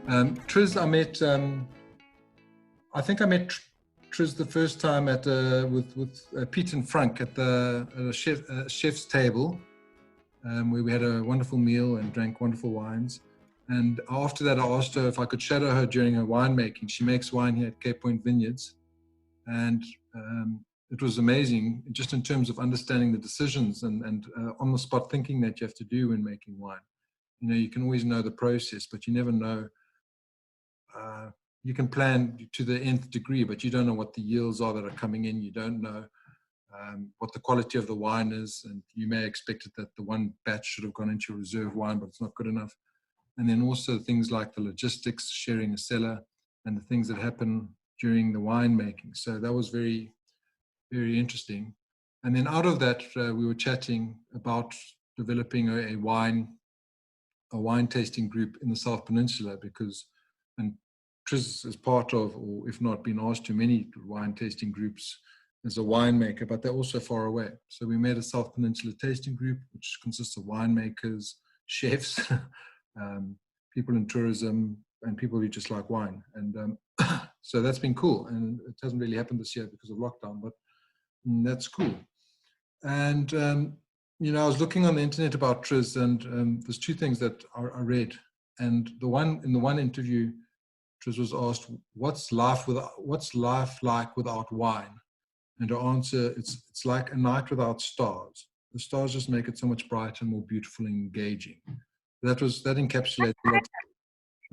Triz, I think I met Triz the first time at with Pete and Frank at the chef's table, where we had a wonderful meal and drank wonderful wines. And after that, I asked her if I could shadow her during her winemaking. She makes wine here at Cape Point Vineyards, and it was amazing, just in terms of understanding the decisions and on-the-spot thinking that you have to do when making wine. You know, you can always know the process, but you never know. You can plan to the nth degree, but you don't know what the yields are that are coming in. You don't know what the quality of the wine is, and you may expect it that the one batch should have gone into your reserve wine, but it's not good enough. And then also things like the logistics, sharing a cellar, and the things that happen during the winemaking. So that was very, very interesting. And then out of that, we were chatting about developing a wine tasting group in the South Peninsula, and Triz is part of, or if not, been asked to many wine tasting groups as a winemaker, but they're also far away. So we made a South Peninsula tasting group, which consists of winemakers, chefs, people in tourism, and people who just like wine. And so that's been cool. And it hasn't really happened this year because of lockdown, but that's cool. And, you know, I was looking on the internet about Triz, and there's two things that I read. And in the one interview, Triz was asked, what's life like without wine? And her answer, it's like a night without stars. The stars just make it so much brighter and more beautiful and engaging. That encapsulates that.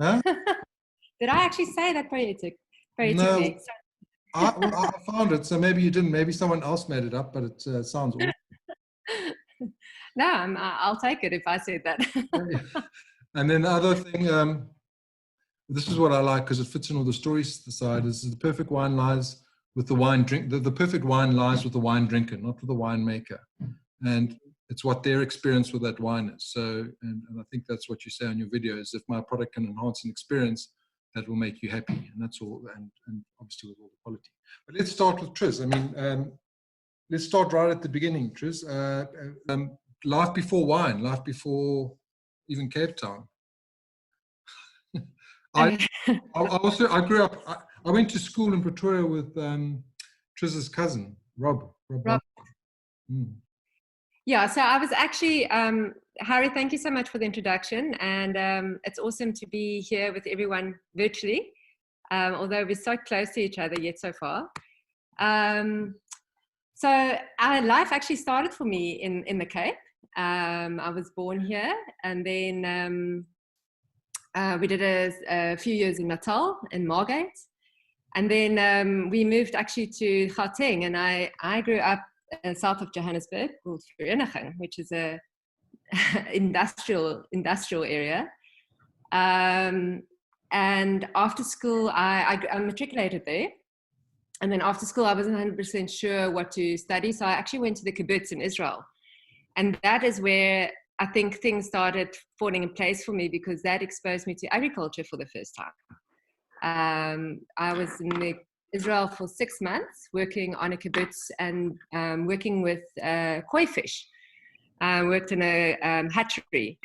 Huh? Did I actually say that poetically? No, I found it, so maybe you didn't. Maybe someone else made it up, but it sounds awesome. No, I'll take it if I said that. And then the other thing, this is what I like because it fits in all the story side, is the perfect wine lies with the wine drink. The perfect wine lies with the wine drinker, not with the winemaker. And it's what their experience with that wine is. So, and I think that's what you say on your videos. If my product can enhance an experience, that will make you happy. And that's all, and obviously with all the quality. But let's start with Triz. I mean, let's start right at the beginning, Triz. Life before wine, life before even Cape Town. I grew up, I went to school in Pretoria with Triz's cousin, Rob. Yeah, so I was actually, Harry, thank you so much for the introduction. And it's awesome to be here with everyone virtually, although we're so close to each other yet so far. So our life actually started for me in the Cape. I was born here, and then we did a few years in Natal, in Margate. And then we moved actually to Gauteng, and I grew up south of Johannesburg, called Vereniging, which is a industrial area. And after school, I matriculated there. And then after school, I wasn't 100% sure what to study. So I actually went to the kibbutz in Israel. And that is where I think things started falling in place for me, because that exposed me to agriculture for the first time. I was in Israel for 6 months, working on a kibbutz and working with koi fish. I worked in a hatchery.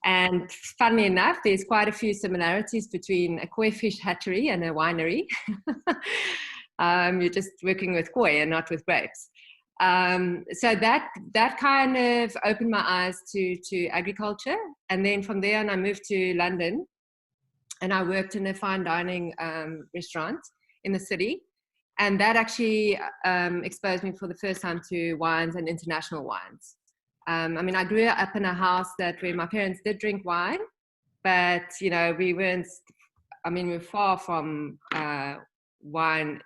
And funnily enough, there's quite a few similarities between a koi fish hatchery and a winery. You're just working with koi and not with grapes. So that kind of opened my eyes to agriculture. And then from there on, I moved to London, and I worked in a fine dining restaurant in the city. And that actually exposed me for the first time to wines and international wines. I mean, I grew up in a house where my parents did drink wine, but, you know, we were far from wine,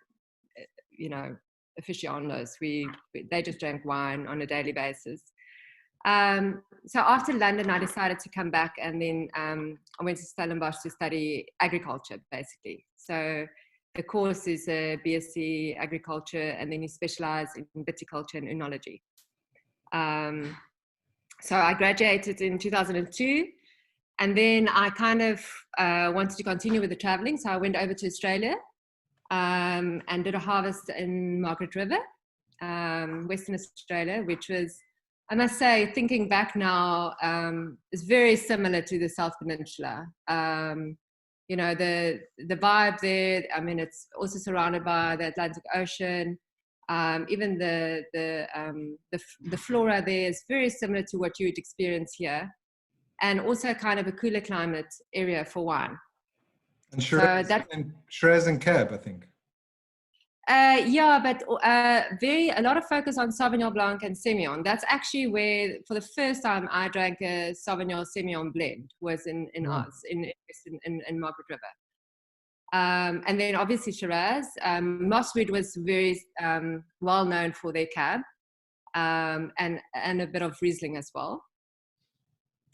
you know, aficionados. They just drank wine on a daily basis. So after London, I decided to come back, and then I went to Stellenbosch to study agriculture, basically. So the course is a BSc agriculture, and then you specialize in viticulture and oenology. So I graduated in 2002, and then I kind of wanted to continue with the traveling. So I went over to Australia and did a harvest in Margaret River, Western Australia, which was, I must say, thinking back now, is very similar to the South Peninsula. you know, the vibe there. I mean, it's also surrounded by the Atlantic Ocean. Even the flora there is very similar to what you would experience here, and also kind of a cooler climate area for wine. And Shiraz and Cab, I think. Yeah, but a lot of focus on Sauvignon Blanc and Semillon. That's actually where, for the first time, I drank a Sauvignon Semillon blend, was in Oz, in Margaret River. And then obviously Shiraz. Mosswood was very well known for their Cab, and a bit of Riesling as well.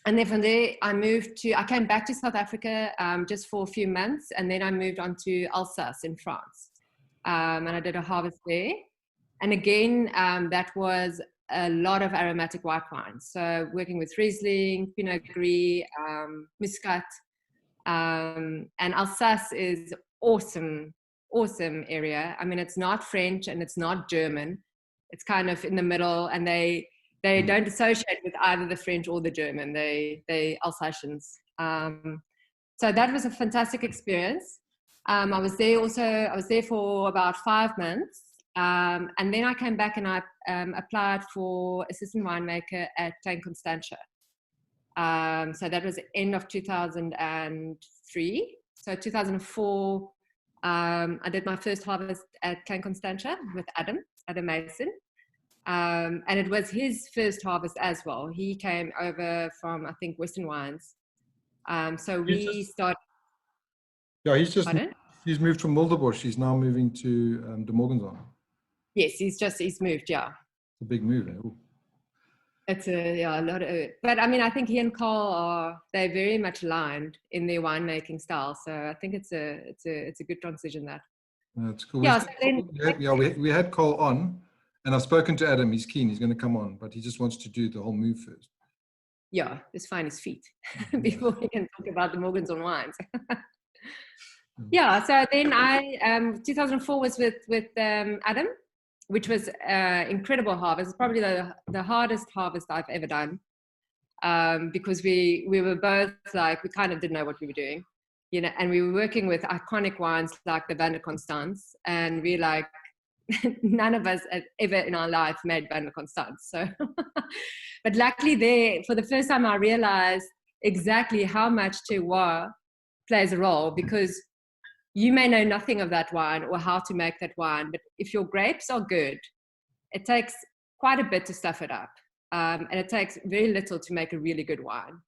And then from there, I came back to South Africa just for a few months, and then I moved on to Alsace in France. And I did a harvest there. And again, that was a lot of aromatic white wines. So working with Riesling, Pinot Gris, Muscat. And Alsace is awesome area. I mean, it's not French and it's not German. It's kind of in the middle, and they don't associate with either the French or the German. They Alsatians. So that was a fantastic experience. I was there for about 5 months. And then I came back and I applied for assistant winemaker at Klein Constantia. So that was the end of 2003. So 2004, I did my first harvest at Klein Constantia with Adam Mason. And it was his first harvest as well. He came over from, I think, Western Wines. So we started. Yeah, he's moved from Mulderbush. He's now moving to De Morganson. Yes, he's moved, yeah. It's a big move. Eh? It's a lot of, but I mean, I think he and Carl they're very much aligned in their winemaking style. So I think it's a good transition there. That's cool. Yeah, we had Carl on, and I've spoken to Adam. He's keen. He's going to come on, but he just wants to do the whole move first. Yeah, just find his feet before we can talk about the Morganson wines. Yeah, so then 2004 was with Adam, which was incredible harvest. It's probably the hardest harvest I've ever done, because we were both like, we kind of didn't know what we were doing, you know, and we were working with iconic wines like the Van der Constance, and we like, none of us had ever in our life made Van der Constance. So, but luckily there, for the first time, I realized exactly how much terroir plays a role, because you may know nothing of that wine or how to make that wine, but if your grapes are good, it takes quite a bit to stuff it up. And it takes very little to make a really good wine.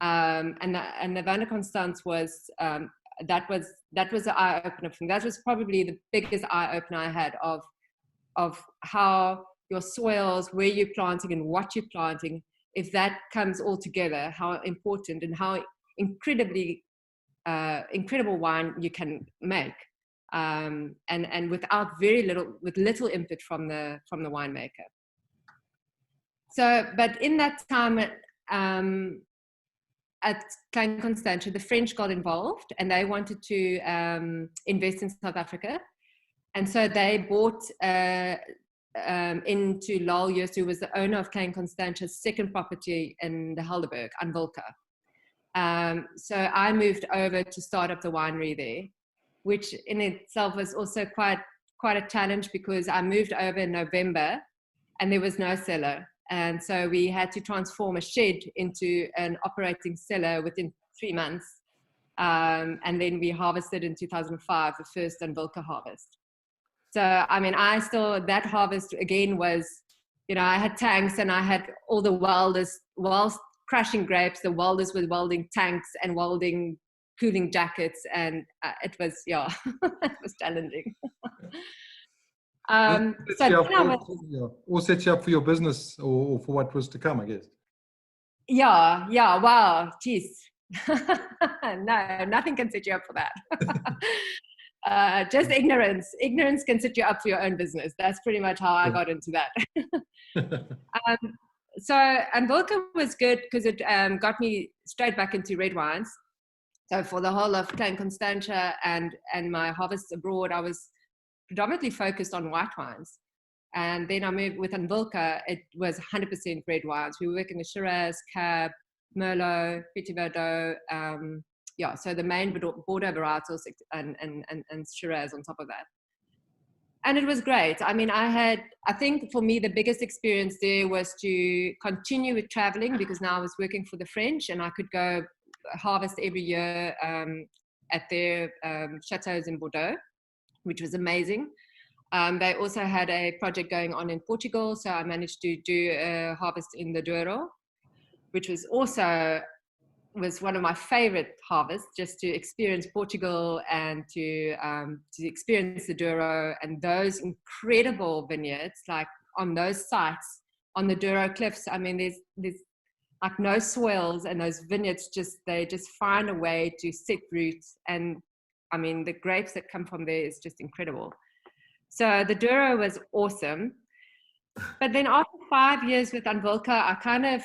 And the Van der Constance was, that was an eye-opener for me. That was probably the biggest eye-opener I had of how your soils, where you're planting and what you're planting, if that comes all together, how important and how incredible wine you can make, and without with little input from the winemaker. So, but in that time at Klein Constantia, the French got involved and they wanted to invest in South Africa, and so they bought into Lal Joost, who was the owner of Klein Constantia's second property in the Helderberg, Anvilka. So I moved over to start up the winery there, which in itself was also quite a challenge, because I moved over in November and there was no cellar. And so we had to transform a shed into an operating cellar within 3 months. And then we harvested in 2005, the first Anvilka harvest. So, I mean, that harvest again was, you know, I had tanks and I had all the wildest, whilst crushing grapes, the welders were welding tanks and welding cooling jackets, and it was, yeah, it was challenging. Or set you up for your business or for what was to come, I guess. Yeah, wow, geez. No, nothing can set you up for that. Just ignorance. Ignorance can set you up for your own business. That's pretty much how I got into that. So Anvilka was good because it got me straight back into red wines. So for the whole of Klein Constantia and my harvests abroad, I was predominantly focused on white wines. And then I moved with Anvilka, it was 100% red wines. We were working with Shiraz, Cab, Merlot, Petit Verdot, yeah, so the main Bordeaux varietals and Shiraz on top of that. And it was great. I mean, I think for me, the biggest experience there was to continue with traveling, because now I was working for the French and I could go harvest every year at their chateaus in Bordeaux, which was amazing. They also had a project going on in Portugal, so I managed to do a harvest in the Douro, which was also one of my favorite harvests, just to experience Portugal and to experience the Douro and those incredible vineyards, like on those sites on the Douro cliffs. I mean, there's like no soils, and those vineyards they just find a way to set roots. And I mean, the grapes that come from there is just incredible. So the Douro was awesome. But then after 5 years with Anvilka, I kind of,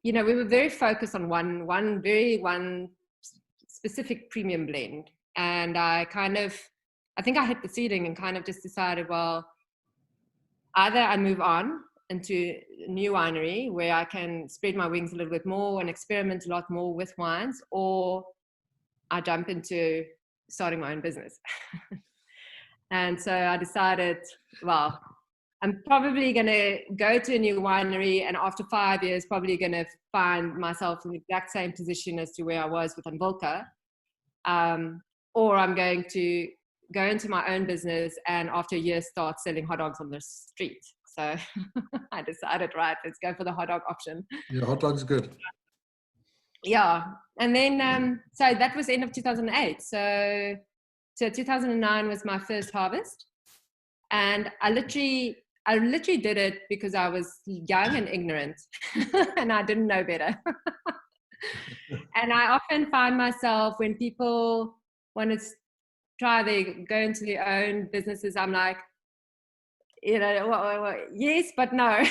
we were very focused on one specific premium blend. And I think I hit the ceiling and kind of just decided, well, either I move on into a new winery where I can spread my wings a little bit more and experiment a lot more with wines, or I jump into starting my own business. And so I decided, well, I'm probably going to go to a new winery, and after 5 years, probably going to find myself in the exact same position as to where I was with Anvilka. Or I'm going to go into my own business and after a year start selling hot dogs on the street. So I decided, right, let's go for the hot dog option. Yeah, hot dog's good. Yeah. And then, so that was end of 2008. So 2009 was my first harvest. And I literally did it because I was young and ignorant and I didn't know better. And I often find myself, when people want to go into their own businesses, I'm like, yes, but no.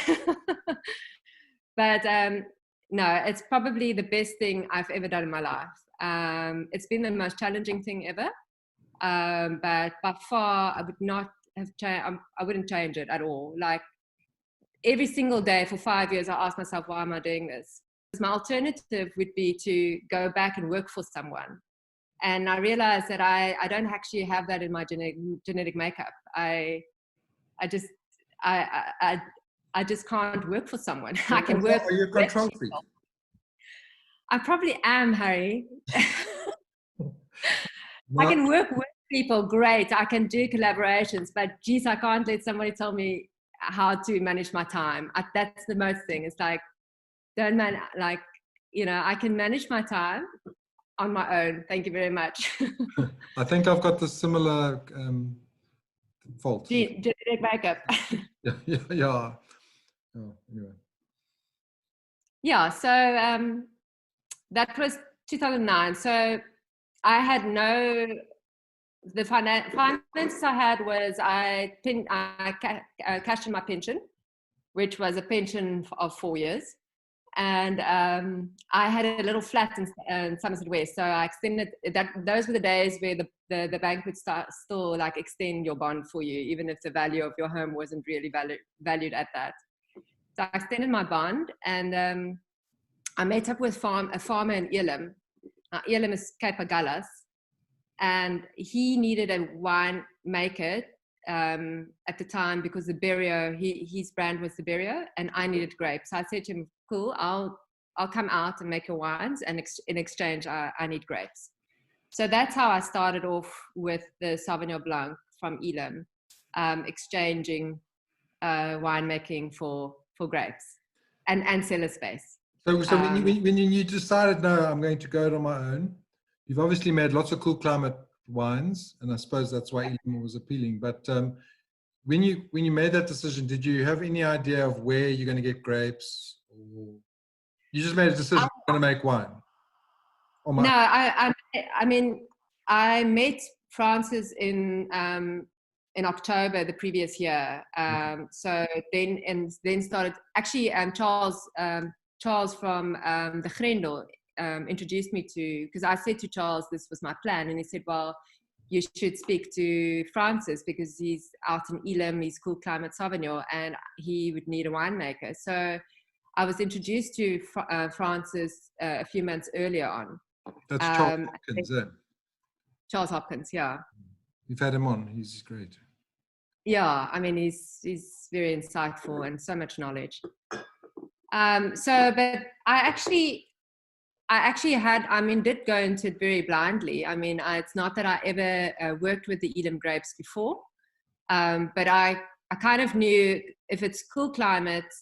But no, it's probably the best thing I've ever done in my life. It's been the most challenging thing ever. But by far, I would not have changed. I wouldn't change it at all. Like every single day for 5 years, I asked myself, why am I doing this? Because my alternative would be to go back and work for someone. And I realized that I don't actually have that in my genetic makeup. I just can't work for someone. I can work. Are you a control freak? I probably am, Harry. No. I can work with people, great. I can do collaborations, but geez, I can't let somebody tell me how to manage my time. That's the most thing. It's like, I can manage my time on my own. Thank you very much. I think I've got the similar fault. Genetic makeup. Yeah. Oh, anyway. Yeah, so that was 2009. So I had the finances I had was I cashed in my pension, which was a pension of 4 years. And I had a little flat in Somerset West. So I extended that. Those were the days where the bank would still like extend your bond for you, even if the value of your home wasn't really valued at that. So I extended my bond, and I met up with a farmer in Elim. Elim is Cape Agulhas, and he needed a winemaker at the time because the Berio, his brand was the Berio, and I needed grapes. So I said to him, cool, I'll come out and make your wines, and in exchange, I need grapes. So that's how I started off with the Sauvignon Blanc from Elim, exchanging winemaking for grapes and cellar space. So when you decided, no, I'm going to go it on my own, you've obviously made lots of cool climate wines, and I suppose that's why Elim was appealing. But when you made that decision, did you have any idea of where you're going to get grapes, or you just made a decision you're going to make wine? No, I mean, I met Francis in October the previous year. So then started actually Charles from the Grendel introduced me to, because I said to Charles this was my plan, and he said, well, you should speak to Francis because he's out in Elim, he's cool climate Sauvignon, and he would need a winemaker. So I was introduced to Francis a few months earlier on. That's Charles Hopkins, eh? Charles Hopkins, yeah. You've had him on. He's great. Yeah, I mean, he's very insightful and so much knowledge. But did go into it very blindly. I mean, it's not that I ever worked with the Elim grapes before, but I kind of knew if it's cool climate,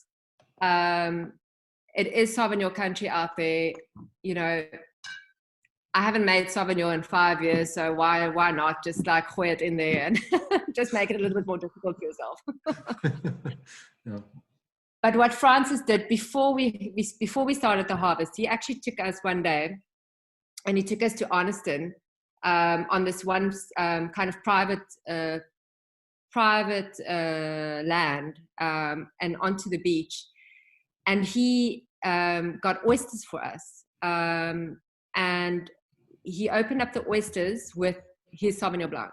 it is Sauvignon country out there. You know, I haven't made Sauvignon in 5 years, so why not just like throw it in there and just make it a little bit more difficult for yourself. Yeah. But what Francis did before we started the harvest, he actually took us one day, and he took us to Arniston on this one kind of private land and onto the beach, and he got oysters for us, and he opened up the oysters with his Sauvignon Blanc,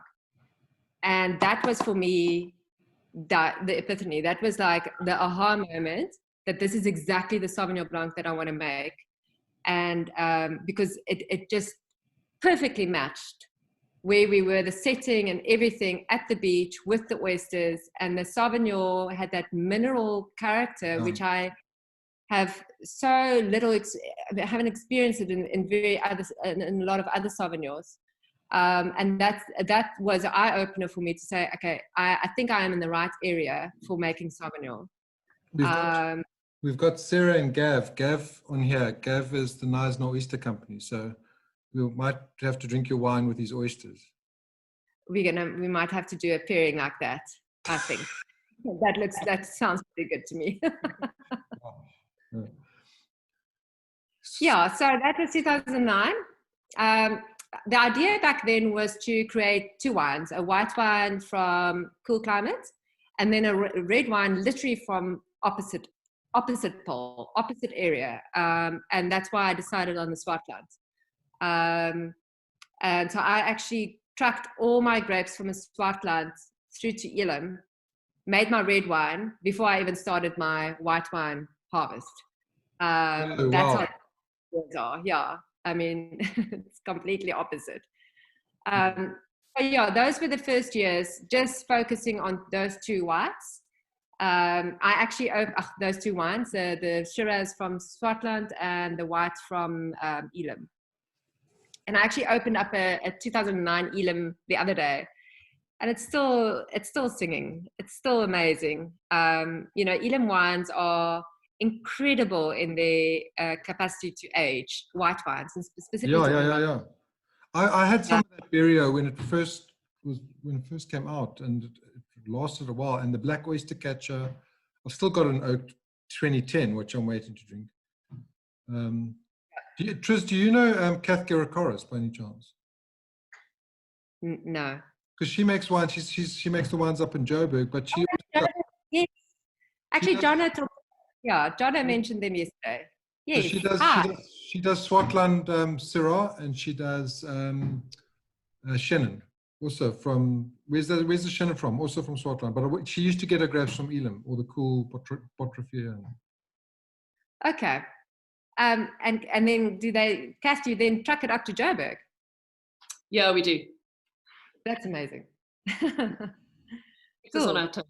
and that was for me the epiphany. That was like the aha moment that this is exactly the Sauvignon Blanc that I want to make, and because it just perfectly matched where we were, the setting and everything at the beach with the oysters, and the Sauvignon had that mineral character, which I have so little, haven't experienced it in a lot of other Sauvignons. And that was an eye-opener for me to say, okay, I think I am in the right area for making Sauvignon. We've got Sarah and Gav on here. Gav is the Knysna Oyster Company, so we might have to drink your wine with these oysters. We might have to do a pairing like that, I think. That sounds pretty good to me. Yeah, so that was 2009. The idea back then was to create two wines, a white wine from cool climate, and then a red wine literally from opposite pole, opposite area. And that's why I decided on the Swartland. And so I actually trucked all my grapes from the Swartland through to Elim, made my red wine before I even started my white wine harvest. That's how it are. Yeah, I mean, it's completely opposite. So yeah, those were the first years, just focusing on those two whites. I actually those two wines, the Syrahs from Swartland and the white from Elim. And I actually opened up a 2009 Elim the other day, and it's still singing. It's still amazing. You know, Elim wines are incredible in their capacity to age, white wines, and specifically. Yeah. I had some of that Barrio when it first came out, and it lasted a while. And the Black Oyster Catcher, I've still got an oak 2010, which I'm waiting to drink. Triz, do you know Kath Gerakoris by any chance? No. Because she makes wine. She makes the wines up in Joburg, but she. Yes. Actually, Jonna mentioned them yesterday. Yes. So she does Swartland Syrah, and she does Shannon. Also from where's the Shannon from? Also from Swartland, but she used to get her grapes from Elim or the cool Potrefia. Okay. And then Cass, do you then truck it up to Joburg? Yeah, we do. That's amazing. Cool. On our toe.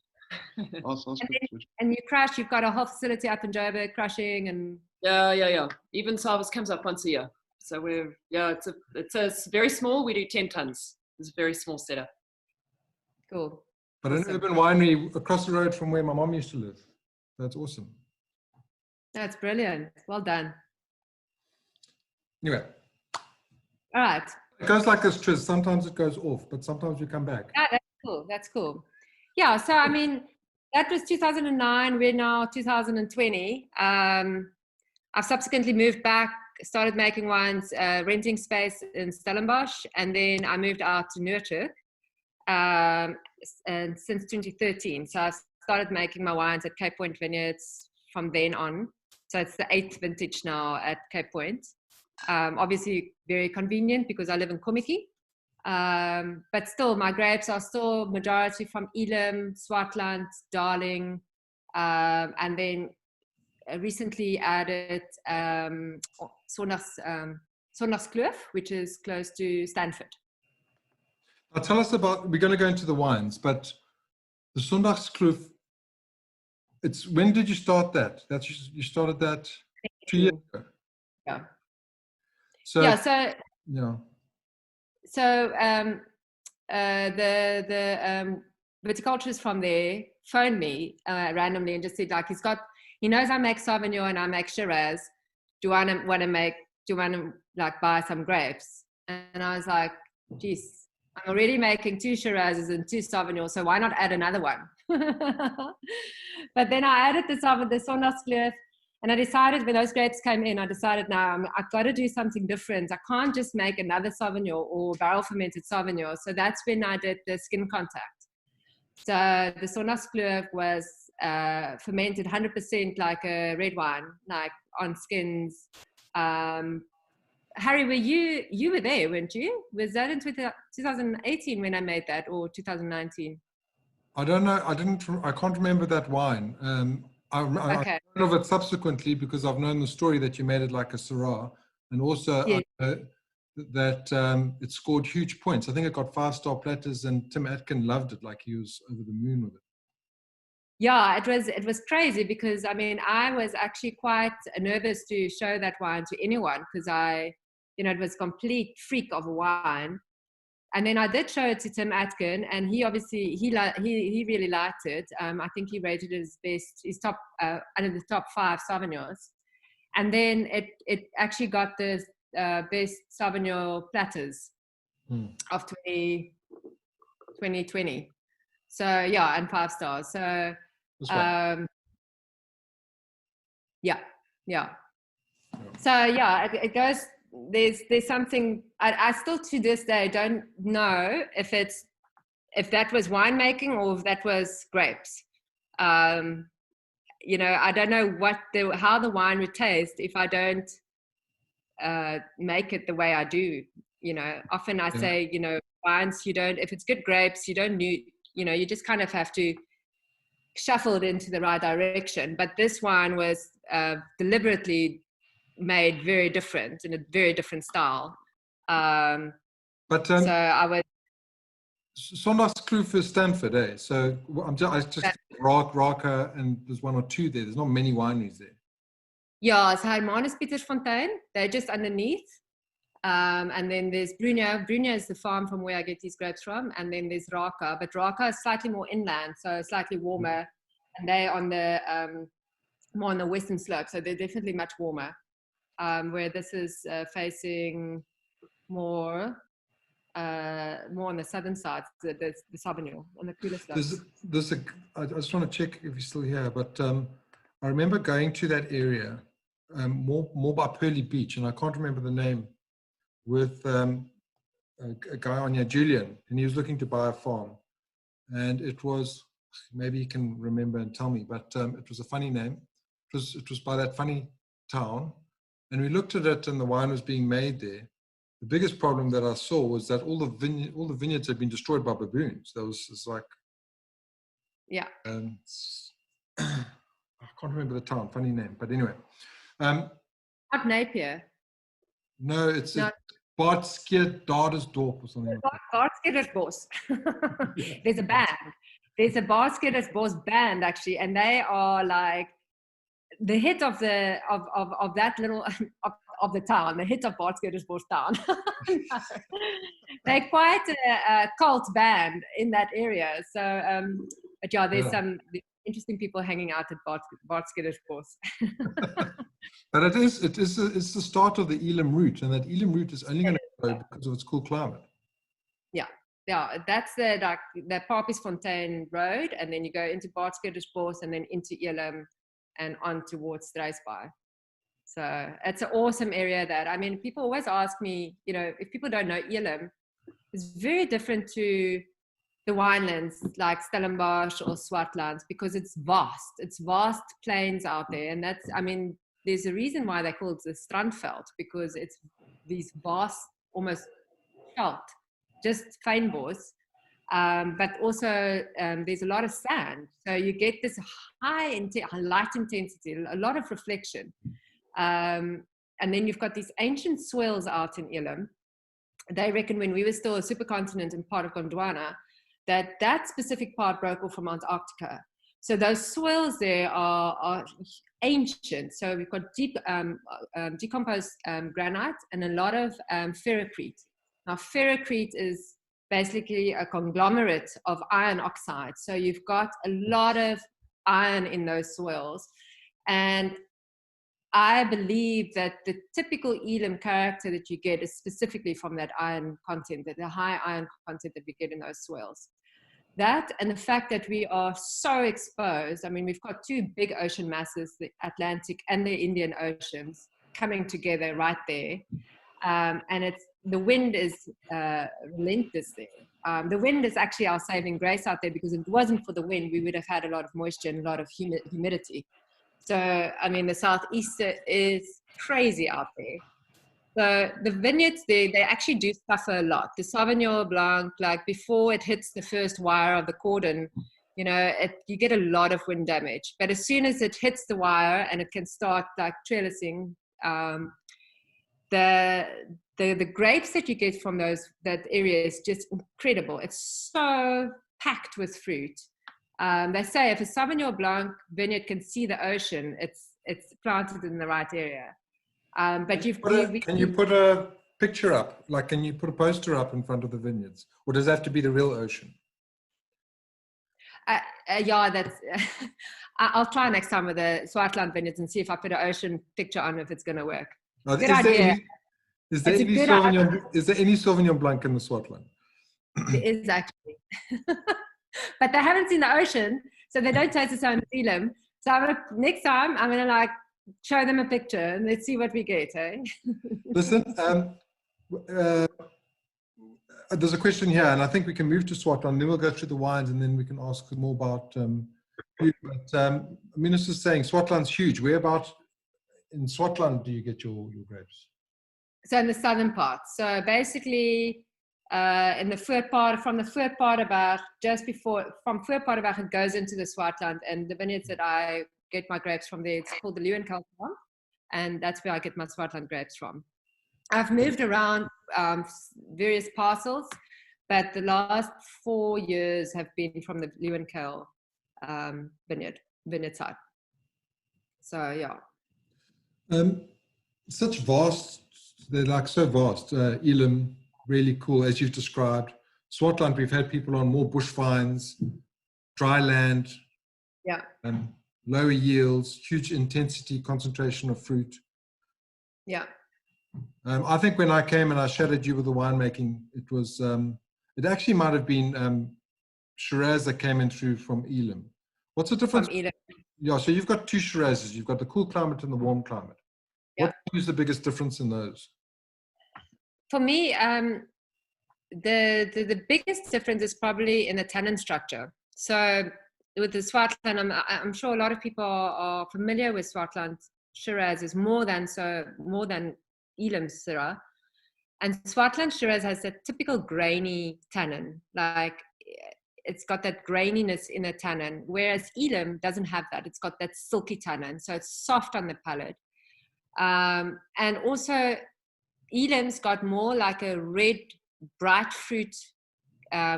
And you crush, you've got a whole facility up in Joburg crushing and... Yeah. Even Harvest comes up once a year. So it's very small. We do 10 tons. It's a very small setup. Cool. But awesome. An urban winery across the road from where my mom used to live. That's awesome. That's brilliant. Well done. Anyway. All right. It goes like this, Triz. Sometimes it goes off, but sometimes we come back. Yeah, that's cool. Yeah, so I mean, that was 2009. We're now 2020. I've subsequently moved back, started making wines, renting space in Stellenbosch, and then I moved out to Noordhoek and since 2013. So I started making my wines at Cape Point Vineyards from then on. So it's the 8th vintage now at Cape Point. Obviously very convenient because I live in Kommetjie. But still, my grapes are still majority from Elim, Swartland, Darling, and then recently added Sondagskloof, which is close to Stanford. Now tell us about, we're going to go into the wines, but the Sondagskloof, when did you start that? You started that 2 years ago. Yeah. So, yeah. So, yeah. So the viticulturist from there phoned me randomly and just said, like, he knows I make Sauvignon and I make Shiraz. Do you want to like buy some grapes? And I was like, geez, I'm already making 2 Shirazes and 2 Sauvignon, so why not add another one? But then I added the Sondagskloof, and I decided when those grapes came in, I decided now I've got to do something different. I can't just make another Sauvignon or barrel fermented Sauvignon. So that's when I did the skin contact. So the Sondagskloof was fermented 100% like a red wine, like on skins. Harry, you were there, weren't you? Was that in 2018 when I made that, or 2019? I don't know. I can't remember that wine. Okay. I've known of it subsequently because I've known the story that you made it like a Syrah, and also Yes. that it scored huge points. I think it got 5-star platters, and Tim Atkin loved it, like he was over the moon with it. Yeah, it was crazy because I mean I was actually quite nervous to show that wine to anyone because it was a complete freak of a wine. And then I did show it to Tim Atkin, and he obviously he really liked it. I think he rated it as his top under the top 5 Sauvignons. And then it actually got the best Sauvignon platters of 2020. So yeah, and 5 stars. So yeah. So yeah, it goes. There's something I still to this day don't know if that was winemaking or if that was grapes. I don't know how the wine would taste if I don't make it the way I do. Often I say, wines if it's good grapes, you don't need, you just kind of have to shuffle it into the right direction. But this wine was deliberately made very different in a very different style. So I would. Sondagskloof is Stanford, eh? So I just Raka, and there's 1 or 2 there. There's not many wineries there. Yeah, it's Hermanus Pietersfontein. They're just underneath. And then there's Brunja. Brunja is the farm from where I get these grapes from. And then there's Raka. But Raka is slightly more inland, so slightly warmer. And they're on the more on the western slope, so they're definitely much warmer. Where this is facing more on the southern side, the Sauvignon on the cooler slopes. I just want to check if you're still here, but I remember going to that area more by Pearly Beach, and I can't remember the name, with a guy on here, Julian, and he was looking to buy a farm, and it was, maybe you can remember and tell me, but it was a funny name. It was by that funny town. And we looked at it, and the wine was being made there. The biggest problem that I saw was that all the vineyards had been destroyed by baboons. It's like, yeah. I can't remember the town, funny name, but anyway. Not Napier. No, it's Bad Skiersdorp or something. Bad Skiersdorp. There's a band. There's a Bad Skiersdorp band actually, and they are like the hit of that little of the town, the hit of Bad Skiersdorp town. They're quite a cult band in that area. So, but yeah, there's some interesting people hanging out at Bad Skiersdorp. But it's the start of the Elim route, and that Elim route is only going to grow because of its cool climate. Yeah, that's the Papiesfontein Road, and then you go into Bad Skiersdorp and then into Elim and on towards Struisbaai. So it's an awesome area people always ask me, if people don't know Elim, it's very different to the winelands like Stellenbosch or Swartland because it's vast plains out there. And there's a reason why they call it the Strandveld, because it's these vast, almost veld, just fynbos. But also there's a lot of sand, so you get this light intensity, a lot of reflection, and and then you've got these ancient swells out in Elim. They reckon when we were still a supercontinent and part of Gondwana, that specific part broke off from Antarctica. So those swells there are ancient. So we've got deep decomposed granite and a lot of ferrocrete. Now ferrocrete is basically a conglomerate of iron oxide. So you've got a lot of iron in those swells. And I believe that the typical Elim character that you get is specifically from that iron content, that the high iron content that we get in those swells. That and the fact that we are so exposed. I mean, we've got two big ocean masses, the Atlantic and the Indian Oceans, coming together right there. And the wind is relentless there. The wind is actually our saving grace out there, because if it wasn't for the wind, we would have had a lot of moisture and a lot of humidity. So, I mean, the southeaster is crazy out there. So the vineyards there, they actually do suffer a lot. The Sauvignon Blanc, like before it hits the first wire of the cordon, you know, you get a lot of wind damage. But as soon as it hits the wire and it can start like trellising, the grapes that you get from that area is just incredible. It's so packed with fruit. They say if a Sauvignon Blanc vineyard can see the ocean, it's planted in the right area. But can you put a picture up? Like, can you put a poster up in front of the vineyards, or does it have to be the real ocean? Yeah, that's. I'll try next time with the Swartland vineyards and see if I put an ocean picture on, if it's going to work. Good idea. Is there any Sauvignon Blanc in the Swartland? There is actually. But they haven't seen the ocean, so they don't taste the same as Elim. So next time, I'm going to like show them a picture and let's see what we get, eh? Listen, there's a question here, and I think we can move to Swartland, then we'll go through the wines, and then we can ask more about food. But Minister's saying Swartland's huge. Where about in Swartland do you get your grapes? So in the southern part. So basically, in the from the Voorpaardeberg, just before, from Voorpaardeberg, it goes into the Swartland, and the vineyards that I get my grapes from there, it's called the Leeuwenkuil farm, and that's where I get my Swartland grapes from. I've moved around various parcels, but the last 4 years have been from the Leeuwenkuil vineyard side. So yeah. Such vast, they're like so vast. Elim, really cool, as you've described. Swartland, we've had people on more bush vines, dry land. Yeah. Lower yields, huge intensity, concentration of fruit. Yeah. I think when I came and I shadowed you with the winemaking, it was, it actually might have been Shiraz that came in through from Elim. What's the difference? From Elim. Yeah, so you've got two Shirazes. You've got the cool climate and the warm climate. Yeah. What is the biggest difference in those? For me, the biggest difference is probably in the tannin structure. So with the Swartland, I'm sure a lot of people are familiar with Swartland Shiraz is more than Elim Syrah. And Swartland Shiraz has that typical grainy tannin, like it's got that graininess in a tannin, whereas Elim doesn't have that. It's got that silky tannin, so it's soft on the palate. And also Elim's got more like a red, bright fruit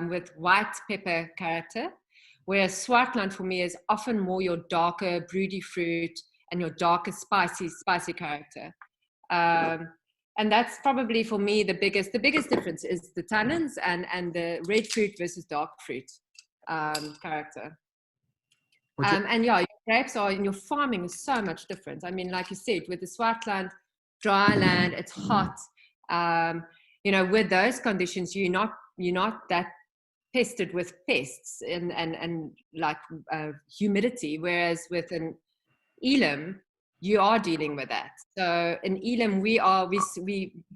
with white pepper character. Whereas Swartland for me is often more your darker, broody fruit and your darker, spicy character. And that's probably for me the biggest difference is the tannins and the red fruit versus dark fruit character. And yeah, your grapes are in your farming is so much different. I mean, like you said, with the Swartland, dry land, it's hot. You know, with those conditions, you're not that pested with pests and like humidity, whereas with an Elim you are dealing with that. So in Elim we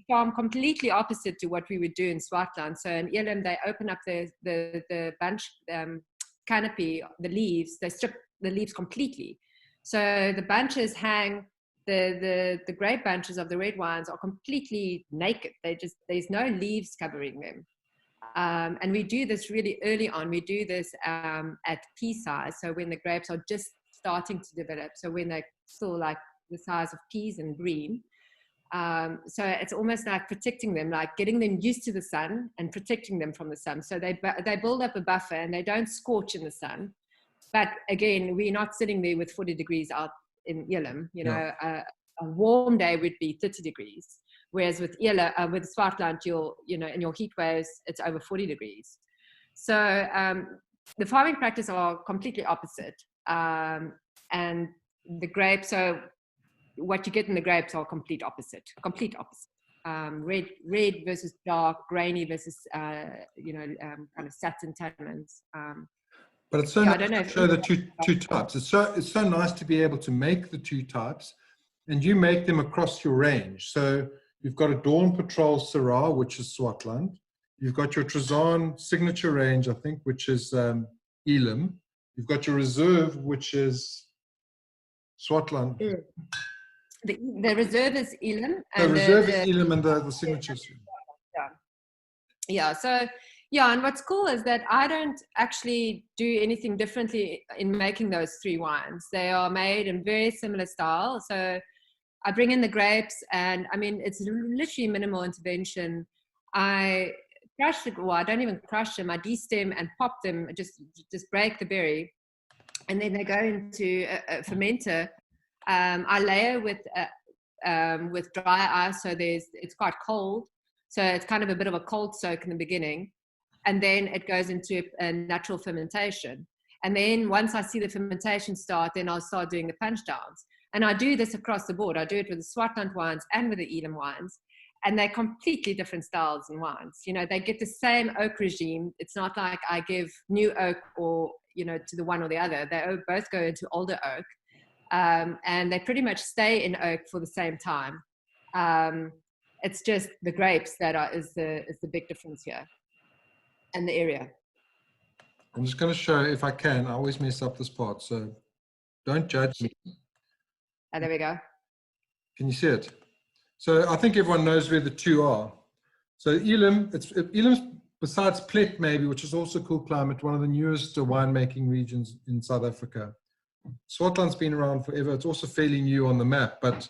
farm completely opposite to what we would do in Swartland. So in Elim they open up the bunch canopy, the leaves, they strip the leaves completely, so the bunches hang, the grape bunches of the red wines are completely naked. There's no leaves covering them. And we do this really early on. We do this at pea size, so when the grapes are just starting to develop, so when they're still like the size of peas and green, So it's almost like protecting them, like getting them used to the sun and protecting them from the sun. So they build up a buffer and they don't scorch in the sun. But again, we're not sitting there with 40 degrees out in Elim. You know, a warm day would be 30 degrees. Whereas with with Swartland, in your heat waves, it's over 40 degrees. So the farming practices are completely opposite. And the grapes, so what you get in the grapes are complete opposite. Red versus dark, grainy versus, kind of satin tannins. But it's so I nice don't know to show the two types. It's so nice to be able to make the two types, and you make them across your range. So you've got a Dawn Patrol Syrah, which is Swartland. You've got your Trizanne signature range, I think, which is Elim. You've got your reserve, which is Swartland. The reserve is Elim. The reserve is Elim, and the signatures. Yeah. So and what's cool is that I don't actually do anything differently in making those three wines. They are made in very similar style. So I bring in the grapes, and I mean, it's literally minimal intervention. I crush it, well, I don't even crush them. I destem and pop them, just break the berry, and then they go into a fermenter. I layer with dry ice, so it's quite cold. So it's kind of a bit of a cold soak in the beginning. And then it goes into a natural fermentation. And then once I see the fermentation start, then I'll start doing the punch downs. And I do this across the board. I do it with the Swartland wines and with the Elim wines. And they're completely different styles and wines. You know, they get the same oak regime. It's not like I give new oak or, to the one or the other. They both go into older oak. And they pretty much stay in oak for the same time. It's just the grapes that is the big difference here. And the area. I'm just going to show, if I can, I always mess up this part, so don't judge me. Oh, there we go. Can you see it? So I think everyone knows where the two are. So Elim's, besides Plett maybe, which is also cool climate, one of the newest winemaking regions in South Africa. Swartland's been around forever. It's also fairly new on the map, but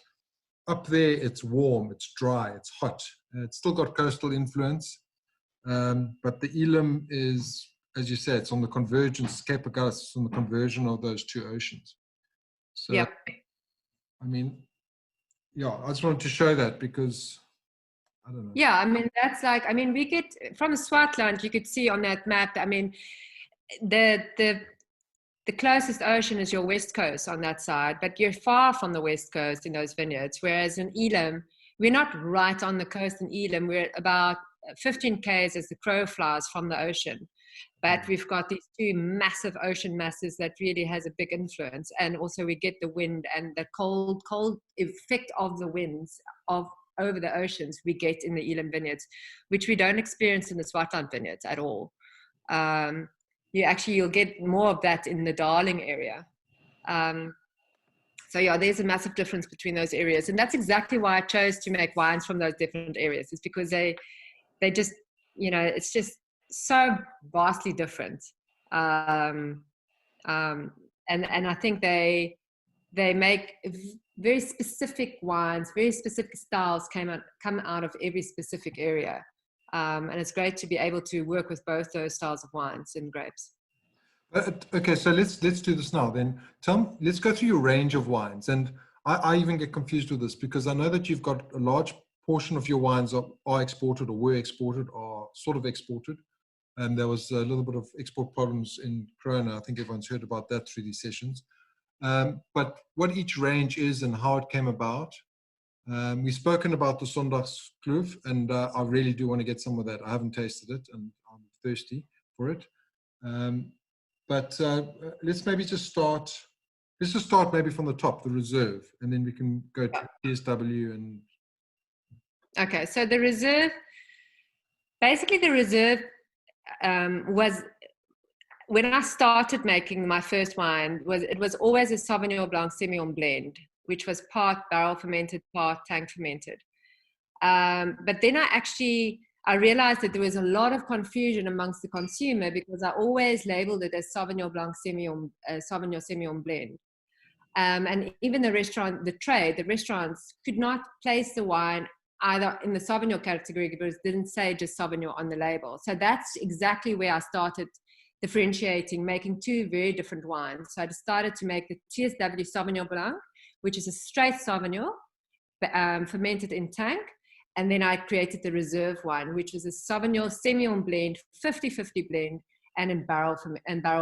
up there it's warm, it's dry, it's hot. It's still got coastal influence. But the Elim is, as you said, it's on the convergence, Cape Agulhas, it's on the conversion of those two oceans. So, yep. I mean, I just wanted to show that because, I don't know. Yeah, I mean, that's like, we get, from Swartland, you could see on that map, the closest ocean is your west coast on that side, but you're far from the west coast in those vineyards, whereas in Elim, we're not right on the coast in Elim, we're about 15 k's as the crow flies from the ocean, but we've got these two massive ocean masses that really has a big influence, and also we get the wind and the cold effect of the winds over the oceans we get in the Elim vineyards, which we don't experience in the Swartland vineyards at all. You'll get more of that in the Darling area. So there's a massive difference between those areas, and that's exactly why I chose to make wines from those different areas. It's because they just, it's just so vastly different. And I think they make very specific wines, very specific styles come out of every specific area. And it's great to be able to work with both those styles of wines and grapes. Okay, so let's do this now then. Let's go through your range of wines. And I even get confused with this because I know that you've got a large portion of your wines are exported or were exported or sort of exported. And there was a little bit of export problems in Corona. I think everyone's heard about that through these sessions. But what each range is and how it came about. We've spoken about the Sondagskloof, and I really do want to get some of that. I haven't tasted it and I'm thirsty for it. But let's maybe just start. Let's just start maybe from the top, the reserve, and then we can go to PSW and. Okay, so the reserve, basically the reserve was, when I started making my first wine, it was always a Sauvignon Blanc Semillon blend, which was part barrel fermented, part tank fermented. But then I realized that there was a lot of confusion amongst the consumer because I always labeled it as Sauvignon Blanc Semillon, Sauvignon Semillon blend. And even the restaurants could not place the wine either in the Sauvignon category because it didn't say just Sauvignon on the label. So that's exactly where I started differentiating, making two very different wines. So I decided to make the TSW Sauvignon Blanc, which is a straight Sauvignon, fermented in tank. And then I created the reserve wine, which is a Sauvignon Semillon blend, 50-50 blend, and in barrel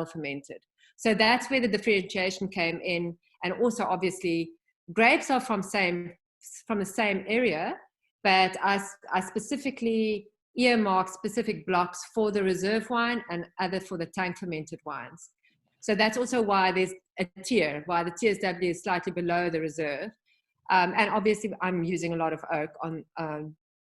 fermented. So that's where the differentiation came in. And also, obviously, grapes are from the same area, but I specifically earmark specific blocks for the reserve wine and other for the tank fermented wines. So that's also why there's a tier, why the TSW is slightly below the reserve. And obviously, I'm using a lot of oak on,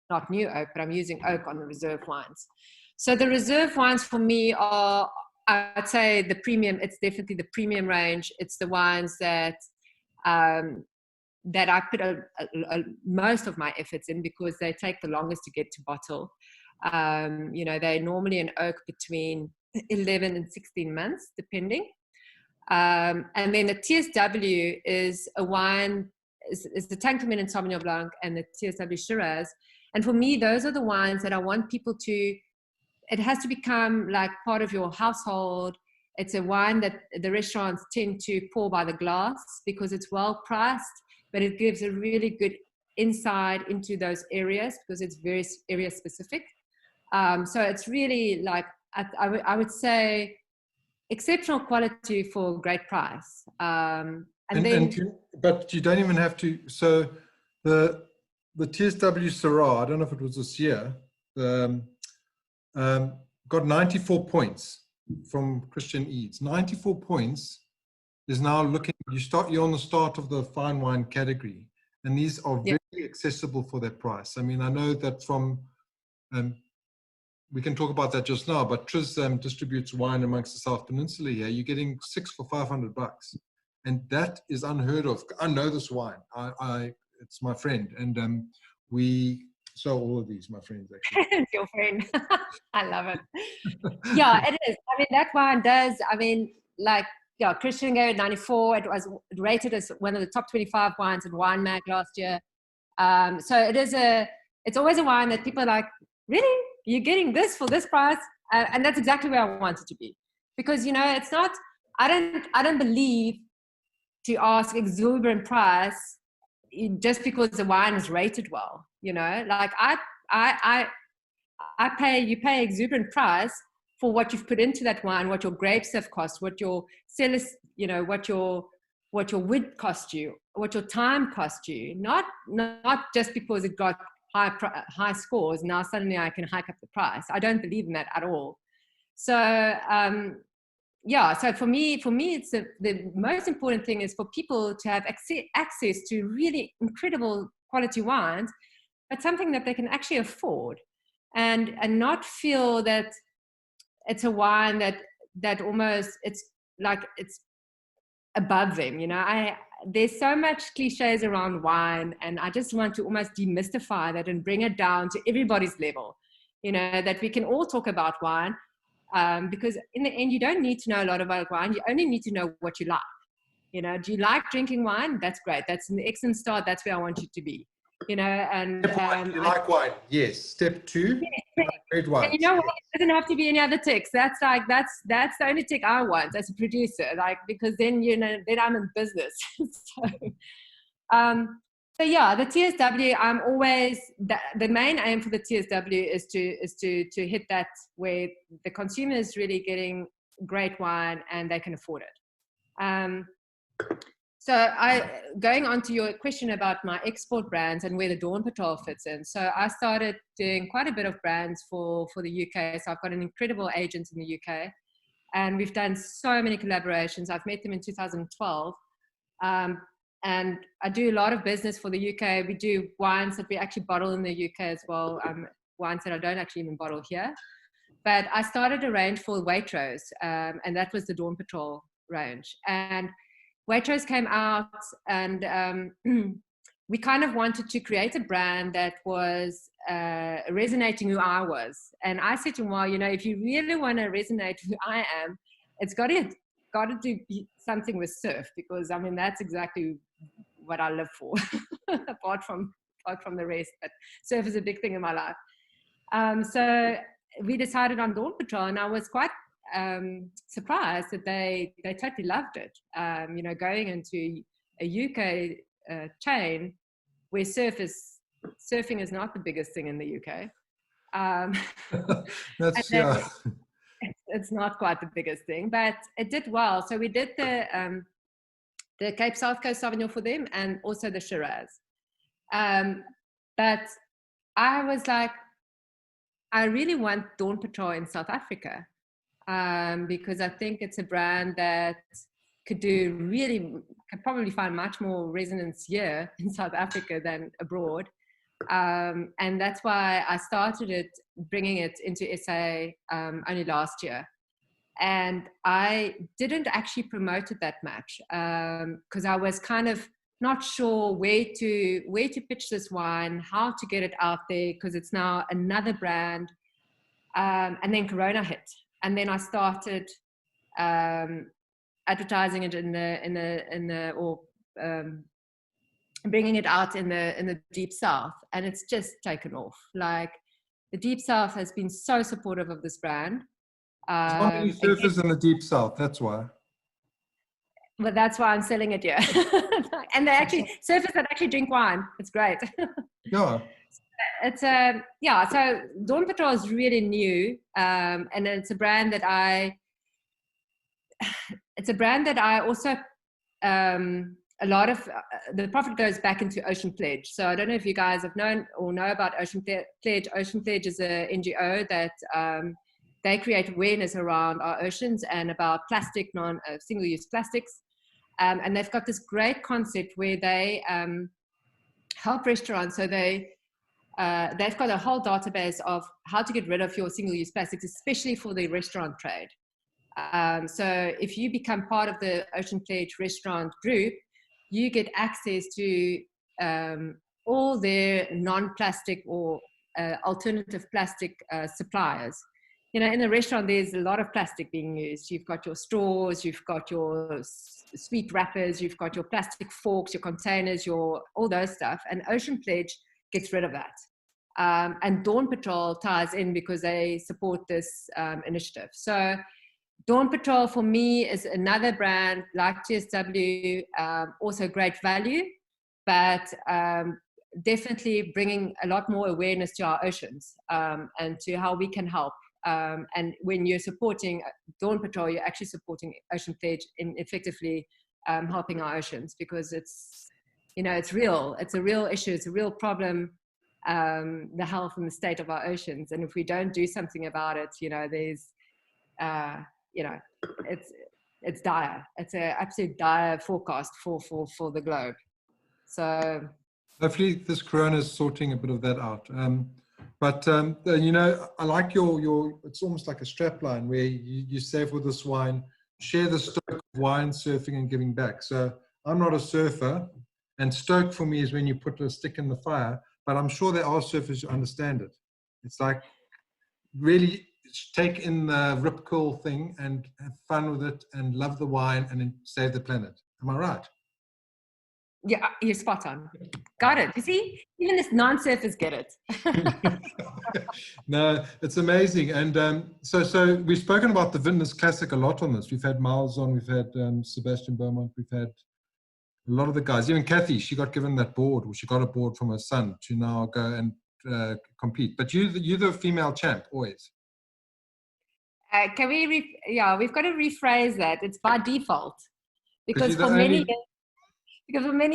not new oak, but I'm using oak on the reserve wines. So the reserve wines for me are, I'd say, the premium. It's definitely the premium range. It's the wines that that I put most of my efforts in because they take the longest to get to bottle. You know, they're normally an oak between 11 and 16 months, depending. And then the TSW is a wine, is the tank fermented Sauvignon Blanc and the TSW Shiraz. And for me, those are the wines that I want people to, it has to become like part of your household. It's a wine that the restaurants tend to pour by the glass because it's well priced, but it gives a really good insight into those areas because it's very area specific. So it's really like, I would say, exceptional quality for great price. But you don't even have to. So the TSW Syrah, I don't know if it was this year, got 94 points from Christian Eads. 94 points is now looking. You're on the start of the fine wine category, and these are very accessible for that price. I mean, I know that from. We can talk about that just now, but Triz distributes wine amongst the South Peninsula here. You're getting 6 for $500, and that is unheard of. I know this wine. It's my friend, and we sell all of these. My friends, actually. It's your friend. I love it. Yeah, it is. I mean, that wine does. I mean, like, yeah, Christian gave it 94. It was rated as one of the top 25 wines in Wine Mag last year. So it's always a wine that people are like, really? You're getting this for this price? And that's exactly where I want it to be. Because, you know, it's not, I don't believe to ask exorbitant price just because the wine is rated well, you know, like you pay exuberant price for what you've put into that wine, what your grapes have cost, what your cellars, you know, what your wood cost you, what your time cost you, not just because it got high scores, now suddenly I can hike up the price. I don't believe in that at all. So so for me it's the most important thing is for people to have access to really incredible quality wines, but something that they can actually afford, and not feel that it's a wine that almost it's like it's above them, you know. There's so much cliches around wine, and I just want to almost demystify that and bring it down to everybody's level, you know, that we can all talk about wine, because in the end, you don't need to know a lot about wine. You only need to know what you like. You know, do you like drinking wine? That's great. That's an excellent start. That's where I want you to be, you know. And you like wine? Yes. Step 2, red wine. And you know what? It doesn't have to be any other ticks. That's the only tick I want as a producer, like, because then, you know, then I'm in business. So yeah, the TSW, I'm always the main aim for the TSW is to hit that where the consumer is really getting great wine and they can afford it. So going on to your question about my export brands and where the Dawn Patrol fits in. So I started doing quite a bit of brands for the UK. So I've got an incredible agent in the UK, and we've done so many collaborations. I've met them in 2012. And I do a lot of business for the UK. We do wines that we actually bottle in the UK as well, wines that I don't actually even bottle here. But I started a range for Waitrose, and that was the Dawn Patrol range. And Waitrose came out, and we kind of wanted to create a brand that was resonating who I was. And I said to him, well, you know, if you really want to resonate who I am, it's got to something with surf, because I mean that's exactly what I live for, apart from the rest. But surf is a big thing in my life. So we decided on Dawn Patrol, and I was quite surprised that they totally loved it. You know, going into a UK chain where surfing is not the biggest thing in the UK. That's yeah. It's not quite the biggest thing, but it did well. So we did the Cape South Coast Sauvignon for them, and also the Shiraz. But I was like, I really want Dawn Patrol in South Africa, because I think it's a brand that could probably find much more resonance here in South Africa than abroad. And that's why I started bringing it into SA only last year. And I didn't actually promote it that much, because I was kind of not sure where to pitch this wine, how to get it out there, because it's now another brand. And then Corona hit, and then I started advertising it bringing it out in the Deep South, and it's just taken off. Like, the Deep South has been so supportive of this brand. There's not many surfers in the Deep South, that's why. But that's why I'm selling it here. And they actually, surfers that actually drink wine. It's great. Yeah. It's so Dawn Patrol is really new, and it's a brand that I also, a lot of the profit goes back into Ocean Pledge. So I don't know if you guys have known or know about Ocean Pledge. Ocean Pledge is a NGO that they create awareness around our oceans and about plastic, single-use plastics. And they've got this great concept where they help restaurants. So they've got a whole database of how to get rid of your single-use plastics, especially for the restaurant trade. So if you become part of the Ocean Pledge restaurant group, you get access to all their non-plastic or alternative plastic suppliers. You know, in the restaurant, there's a lot of plastic being used. You've got your straws, you've got your sweet wrappers, you've got your plastic forks, your containers, all those stuff. And Ocean Pledge gets rid of that. And Dawn Patrol ties in because they support this initiative. So Dawn Patrol for me is another brand like TSW, also great value, but definitely bringing a lot more awareness to our oceans and to how we can help. And when you're supporting Dawn Patrol, you're actually supporting Ocean Pledge in effectively helping our oceans, because it's, you know, it's real. It's a real issue. It's a real problem, the health and the state of our oceans. And if we don't do something about it, you know, there's, you know, it's dire. It's an absolute dire forecast for the globe. So hopefully this Corona is sorting a bit of that out. But you know, I like your it's almost like a strap line where you say for this wine, share the stoke of wine, surfing and giving back. So I'm not a surfer, and stoke for me is when you put a stick in the fire, but I'm sure there are surfers who understand it. It's like really take in the rip curl thing and have fun with it and love the wine and then save the planet. Am I right? Yeah, you're spot on. Got it. You see, even this non-surfers get it. No, it's amazing. And so we've spoken about the Vintners Classic a lot on this. We've had Miles on, we've had Sebastian Beaumont, we've had a lot of the guys. Even Kathy, she got given that board, or she got a board from her son to now go and compete. But you're the female champ, always. We've got to rephrase that. It's by default. Because for many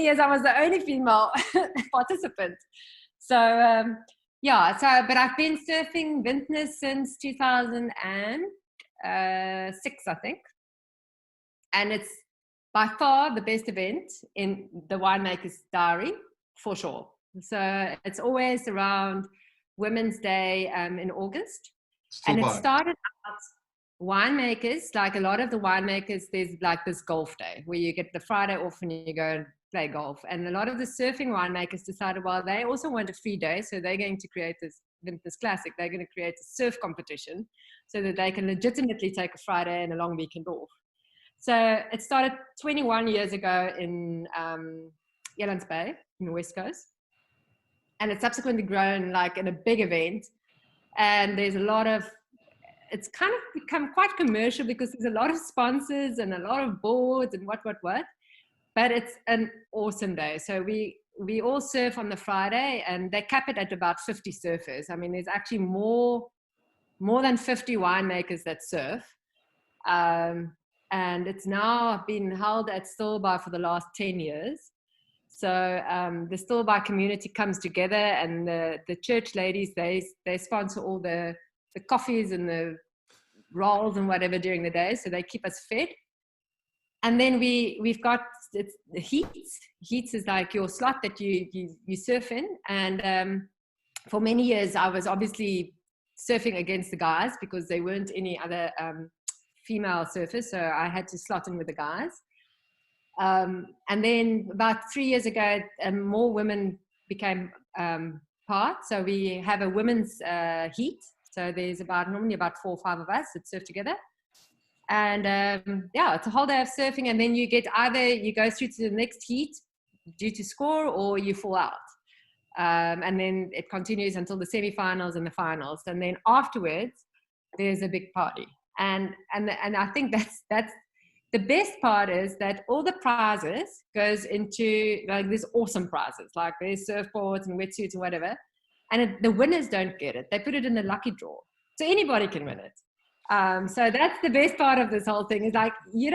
years I was the only female participant. So but I've been surfing Vintners since 2006, I think. And it's by far the best event in the winemaker's diary, for sure. So it's always around Women's Day in August. And it started out winemakers, like a lot of the winemakers, there's like this golf day where you get the Friday off and you go and play golf. And a lot of the surfing winemakers decided, well, they also want a free day, so they're going to create this Vintners Classic. They're going to create a surf competition so that they can legitimately take a Friday and a long weekend off. So it started 21 years ago in Elands Bay in the West Coast. And it's subsequently grown like in a big event. And there's a lot of, it's kind of become quite commercial because there's a lot of sponsors and a lot of boards and what. But it's an awesome day. So we all surf on the Friday, and they cap it at about 50 surfers. I mean, there's actually more than 50 winemakers that surf. And it's now been held at Stillby for the last 10 years. So the Stillby community comes together, and the church ladies, they sponsor all the coffees and the rolls and whatever during the day. So they keep us fed. And then we've got the heats. Heats is like your slot that you surf in. And for many years, I was obviously surfing against the guys because there weren't any other female surfers. So I had to slot in with the guys. And then about 3 years ago, more women became part. So we have a women's heat. So there's normally about 4 or 5 of us that surf together. And yeah, it's a whole day of surfing, and then you get either you go through to the next heat due to score, or you fall out. And then it continues until the semifinals and the finals, and then afterwards there's a big party. And I think that's the best part, is that all the prizes goes into, like, there's awesome prizes, like there's surfboards and wetsuits and whatever, and the winners don't get it. They put it in a lucky draw, so anybody can win it. So that's the best part of this whole thing, is like you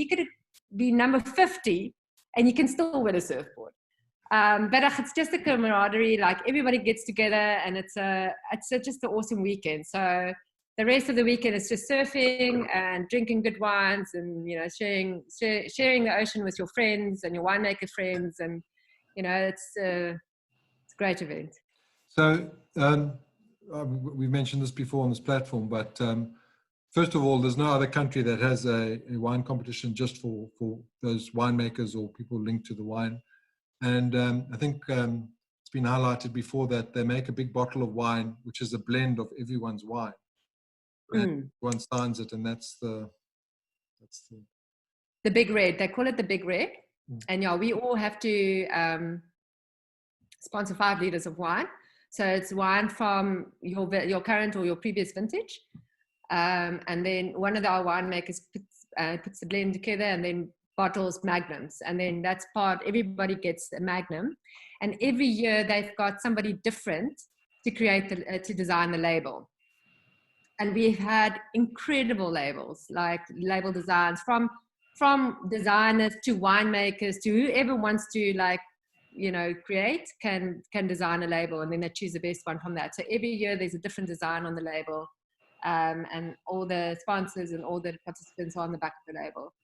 could be number 50 and you can still win a surfboard. But it's just a camaraderie, like everybody gets together, and it's just an awesome weekend. So the rest of the weekend is just surfing and drinking good wines, and sharing the ocean with your friends and your winemaker friends, and it's a great event. So we've mentioned this before on this platform, but first of all, there's no other country that has a wine competition just for those winemakers or people linked to the wine. And I think it's been highlighted before that they make a big bottle of wine, which is a blend of everyone's wine. And one signs it, and that's the big red. They call it the big red. And yeah, we all have to sponsor 5 liters of wine. So it's wine from your current or your previous vintage. And then one of our winemakers puts the blend together and then bottles magnums. And then that's everybody gets a magnum. And every year they've got somebody different to to design the label. And we've had incredible labels, like label designs from designers to winemakers to whoever wants to create can design a label, and then they choose the best one from that. So every year there's a different design on the label, and all the sponsors and all the participants are on the back of the label.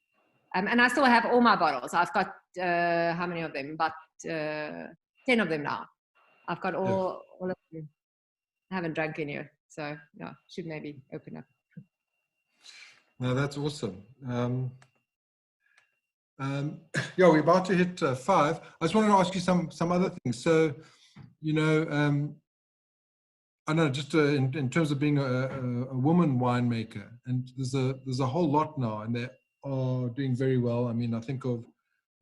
And I still have all my bottles. I've got how many of them? About 10 of them now. I've got all of them. I haven't drank any, so yeah, should maybe open up. No, that's awesome. Yeah, we're about to hit 5. I just wanted to ask you some other things. So, I know just in terms of being a woman winemaker, and there's a whole lot now, and they are doing very well. I mean, I think of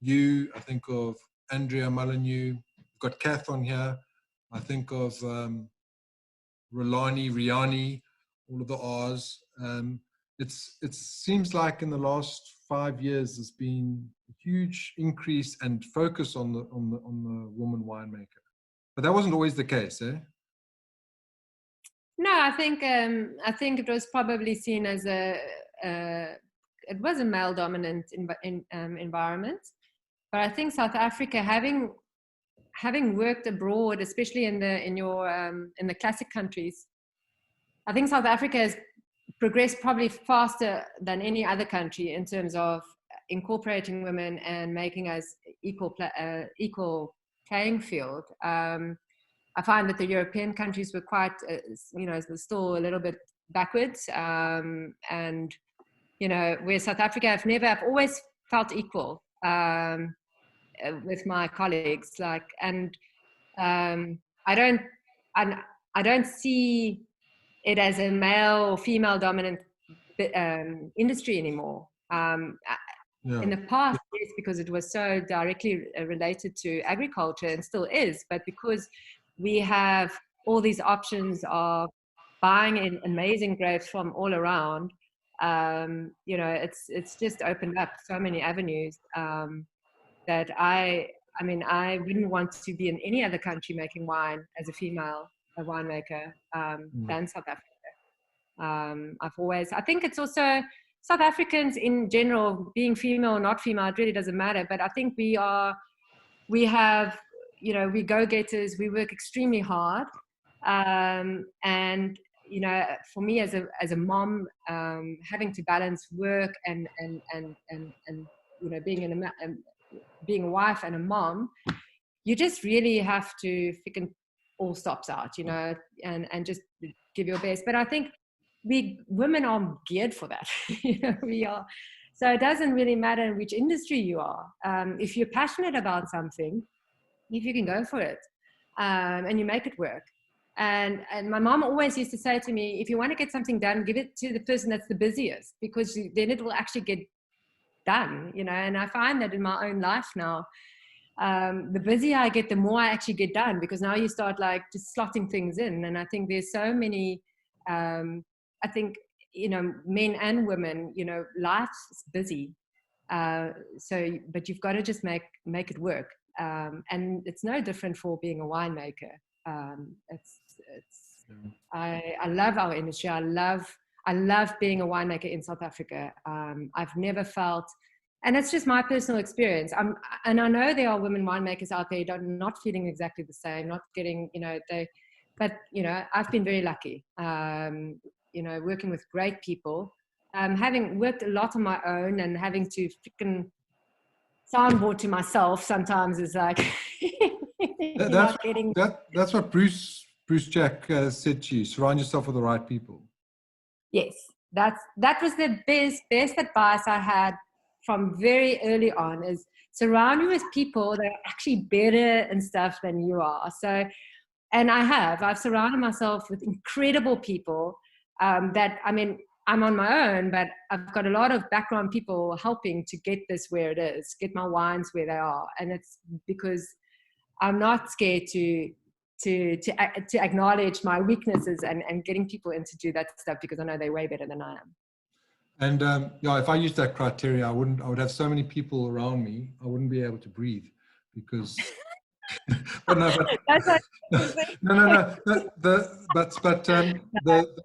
you, I think of Andrea Molyneux, we've got Kath on here, I think of Riani, all of the R's. It seems like in the last 5 years there's been a huge increase and focus on the woman winemaker, but that wasn't always the case, eh? No, I think it was probably seen as it was a male dominant environment, but I think South Africa, having worked abroad, especially in the classic countries, I think South Africa has progressed probably faster than any other country in terms of incorporating women and making us equal playing field. I find that the European countries were quite, still a little bit backwards, and where South Africa, I've always felt equal with my colleagues, I don't see it as a male or female dominant industry anymore. In the past, yes, because it was so directly related to agriculture and still is, but because we have all these options of buying in amazing grapes from all around, you know, it's just opened up so many avenues that I mean, I wouldn't want to be in any other country making wine as a female, a winemaker, than South Africa. I think it's also South Africans in general, being female or not female, it really doesn't matter. But I think we have, you know, we go-getters, we work extremely hard. And, you know, for me as a mom, having to balance work and you know, being a wife and a mom, you just really have to freaking all stops out, you know, and just give your best. But I think women are geared for that. You know, we are. So it doesn't really matter in which industry you are. If you're passionate about something, if you can go for it, and you make it work. And my mom always used to say to me, if you want to get something done, give it to the person that's the busiest, because then it will actually get done, you know. And I find that in my own life now, the busier I get, the more I actually get done, because now you start like just slotting things in. And I think there's so many, I think, you know, men and women, you know, life's busy. But you've got to just make it work. And it's no different for being a winemaker. I love our industry. I love being a winemaker in South Africa. I've never felt, and it's just my personal experience. And I know there are women winemakers out there not feeling exactly the same, not getting, you know, but, you know, I've been very lucky, you know, working with great people, having worked a lot on my own and having to freaking soundboard to myself sometimes is like, that's what Bruce Jack said to you: surround yourself with the right people. Yes, that was the best advice I had from very early on, is surround you with people that are actually better and stuff than you are. So, and I've surrounded myself with incredible people that, I mean, I'm on my own, but I've got a lot of background people helping to get this where it is, get my wines where they are. And it's because I'm not scared to acknowledge my weaknesses and getting people in to do that stuff, because I know they're way better than I am. And yeah, if I used that criteria, I would have so many people around me, I wouldn't be able to breathe, because but no, the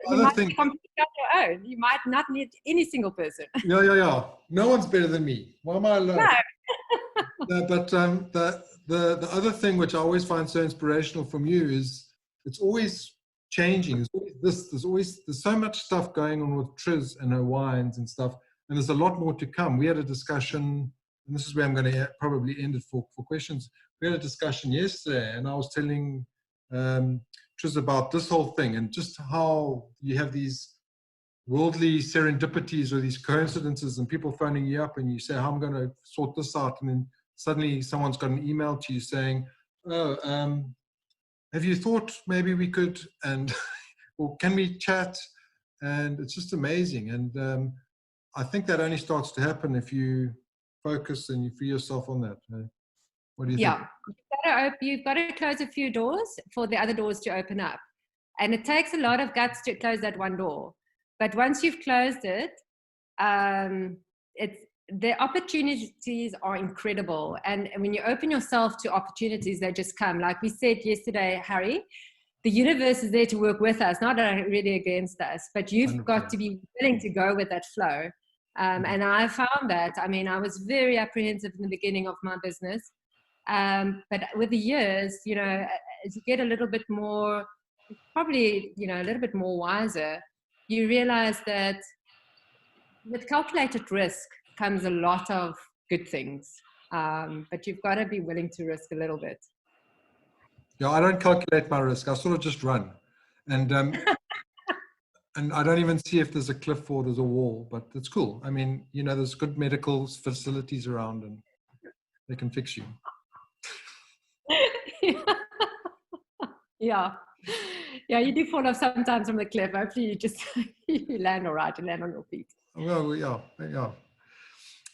other thing, your own. You might not need any single person. Yeah. No one's better than me. Why am I alone? No. But the other thing which I always find so inspirational from you is it's always changing. There's so much stuff going on with Triz and her wines and stuff, and there's a lot more to come. We had a discussion, and this is where I'm going to probably end it for questions. We had a discussion yesterday, and I was telling Triz about this whole thing and just how you have these worldly serendipities or these coincidences and people phoning you up and you say, I'm going to sort this out. And then suddenly someone's got an email to you saying, have you thought maybe we could, and or can we chat? And it's just amazing. And I think that only starts to happen if you focus and you free yourself on that. What do you think? You've got to close a few doors for the other doors to open up. And it takes a lot of guts to close that one door. But once you've closed it, the opportunities are incredible. And when you open yourself to opportunities, they just come. Like we said yesterday, Harry, the universe is there to work with us, not really against us. But you've 100%. Got to be willing to go with that flow. And I found that. I mean, I was very apprehensive in the beginning of my business. But with the years, you know, as you get a little bit more, probably, you know, a little bit more wiser, you realize that with calculated risk comes a lot of good things. But you've got to be willing to risk a little bit. Yeah, I don't calculate my risk. I sort of just run. And and I don't even see if there's a cliff or there's a wall, but it's cool. I mean, you know, there's good medical facilities around and they can fix you. Yeah, you do fall off sometimes from the cliff. Hopefully you just you land all right, you land on your feet. Well, yeah.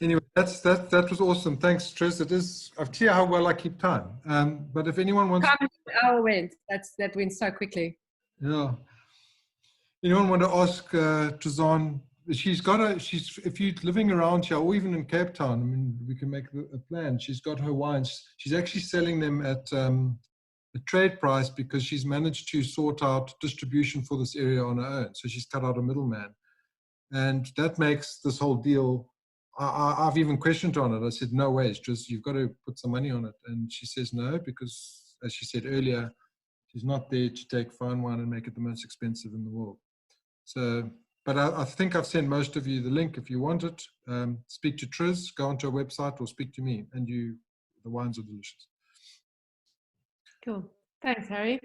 Anyway, that was awesome. Thanks, Triz. It is. I tell you how well I keep time. But if anyone wants, hour went. That went so quickly. Yeah. Anyone want to ask Trizanne? She's if you're living around here or even in Cape Town, I mean, we can make a plan. She's got her wines. She's actually selling them at a trade price because she's managed to sort out distribution for this area on her own. So she's cut out a middleman, and that makes this whole deal. I've even questioned her on it. I said, no way, it's just you've got to put some money on it. And she says no, because as she said earlier, she's not there to take fine wine and make it the most expensive in the world. So, but I think I've sent most of you the link if you want it. Speak to Triz, go onto her website, or speak to me, and the wines are delicious. Cool. Thanks, Harry.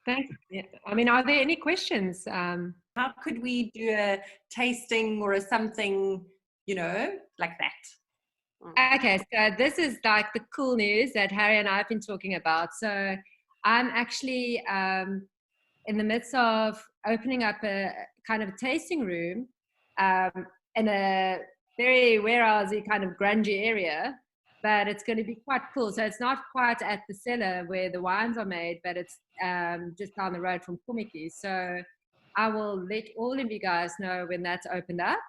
Thanks. Yeah. I mean, are there any questions? How could we do a tasting or a something, like that? Okay, so this is like the cool news that Harry and I have been talking about. So I'm actually in the midst of opening up a kind of a tasting room in a very warehousey kind of grungy area, but it's going to be quite cool. So it's not quite at the cellar where the wines are made, but it's just down the road from Kumiki. So I will let all of you guys know when that's opened up.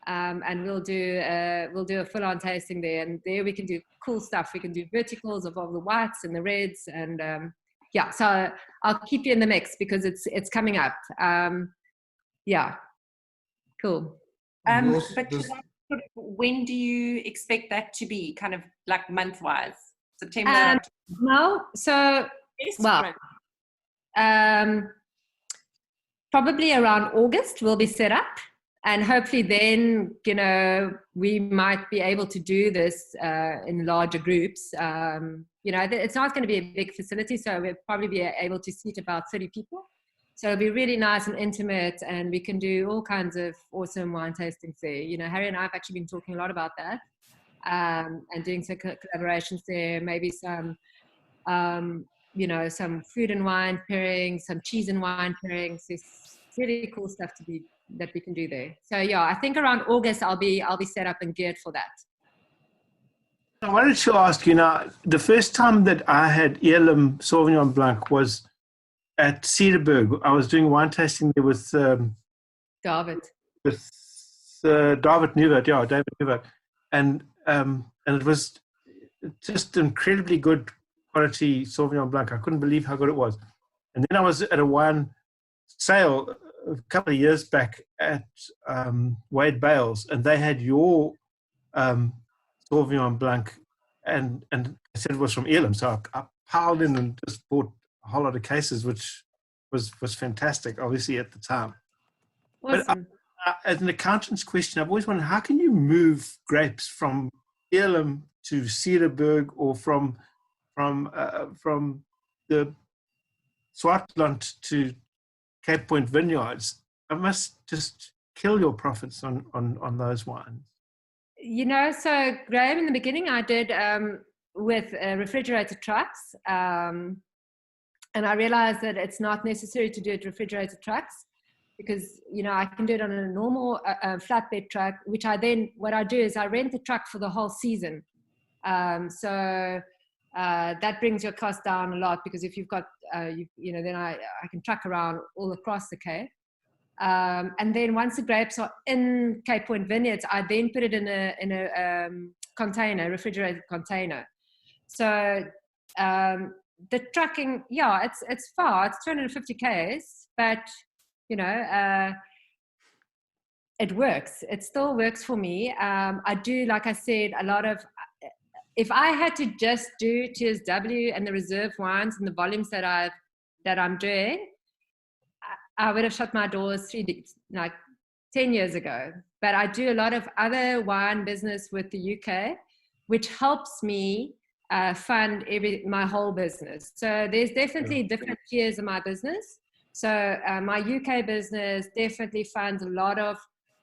And we'll do a full-on tasting there, and there we can do cool stuff. We can do verticals of all the whites and the reds, and yeah. So I'll keep you in the mix because it's coming up. Yeah, cool. But when do you expect that to be? Kind of like month-wise, September? No, so well, probably around August we'll be set up. And hopefully then, we might be able to do this in larger groups. It's not going to be a big facility, so we'll probably be able to seat about 30 people. So it'll be really nice and intimate, and we can do all kinds of awesome wine tastings there. Harry and I have actually been talking a lot about that, and doing some collaborations there, maybe some, some food and wine pairings, some cheese and wine pairings. There's really cool stuff that we can do there. So yeah, I think around August I'll be set up and geared for that. I wanted to ask you now, the first time that I had Elim Sauvignon Blanc was at Cedarburg. I was doing wine tasting there with David. With David Newert, and it was just incredibly good quality Sauvignon Blanc. I couldn't believe how good it was. And then I was at a wine sale a couple of years back at Wade Bales, and they had your Sauvignon Blanc, and they said it was from Elim. So I piled in and just bought a whole lot of cases, which was fantastic, obviously, at the time. Awesome. But as an accountant's question, I've always wondered, how can you move grapes from Elim to Cedarburg or from the Swartland to Cape Point vineyards? I must just kill your profits on those wines. So Graham, in the beginning I did with refrigerated trucks, and I realized that it's not necessary to do it refrigerated trucks because I can do it on a normal flatbed truck, which what I do is I rent the truck for the whole season. So that brings your cost down a lot, because if you've got then I can truck around all across the Cape, and then once the grapes are in Cape Point vineyards, I then put it in a container, refrigerated container. So the trucking, it's far, it's 250 k's, but it works. It still works for me. I do, like I said, a lot of. If I had to just do TSW and the reserve wines and the volumes that I'm doing, I would have shut my doors 10 years ago. But I do a lot of other wine business with the UK, which helps me fund my whole business. So there's definitely different tiers of my business. So my UK business definitely funds a lot of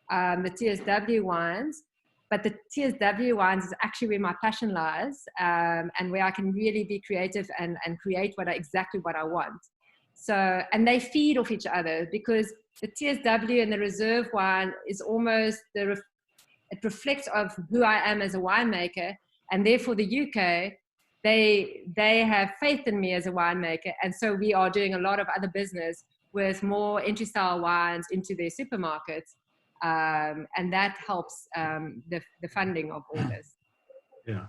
the TSW wines. But the TSW wines is actually where my passion lies, and where I can really be creative and create exactly what I want. So, and they feed off each other, because the TSW and the reserve wine is almost it reflects of who I am as a winemaker, and therefore the UK, they have faith in me as a winemaker, and so we are doing a lot of other business with more entry style wines into their supermarkets, and that helps the funding of all this. Yeah.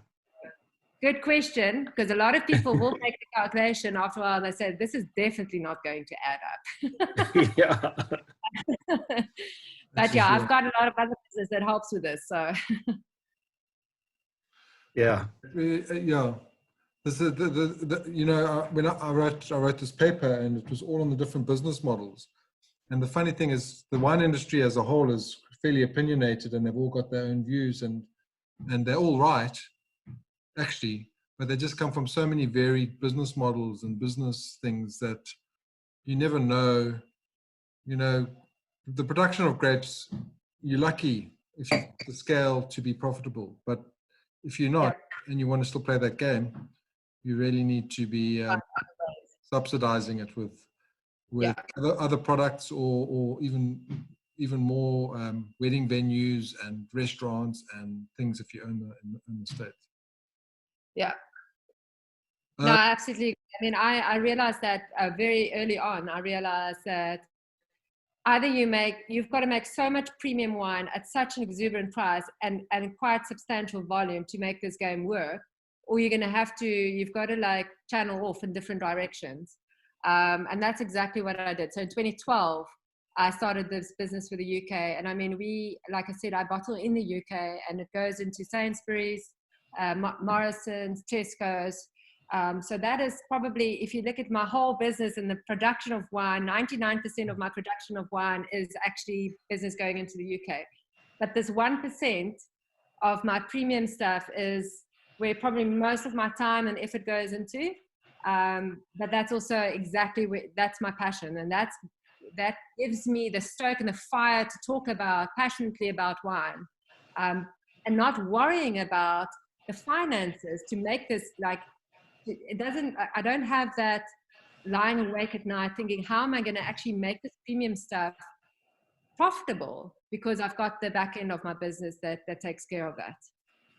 Good question, because a lot of people will make the calculation after a while. They say this is definitely not going to add up. Yeah. But yeah, I've got a lot of other business that helps with this. So Yeah. Yeah. This is you know, when I wrote this paper, and it was all on the different business models. And the funny thing is, the wine industry as a whole is fairly opinionated, and they've all got their own views, and they're all right, actually, but they just come from so many varied business models and business things that you never know. You know, the production of grapes, you're lucky if you the scale to be profitable, but if you're not, and you want to still play that game, you really need to be subsidizing it with other products, or even more wedding venues and restaurants and things if you own in the States. Yeah. No, absolutely. I mean, I realized that very early on. I realized that either you've got to make so much premium wine at such an exuberant price and quite substantial volume to make this game work, or you've got to like channel off in different directions. And that's exactly what I did. So in 2012, I started this business for the UK. And I mean, like I said, I bottle in the UK, and it goes into Sainsbury's, Morrison's, Tesco's. So that is probably, if you look at my whole business and the production of wine, 99% of my production of wine is actually business going into the UK. But this 1% of my premium stuff is where probably most of my time and effort goes into. But that's also exactly that's my passion. And that gives me the stoke and the fire to talk passionately about wine, and not worrying about the finances to make this I don't have that lying awake at night thinking, how am I going to actually make this premium stuff profitable? Because I've got the back end of my business that takes care of that.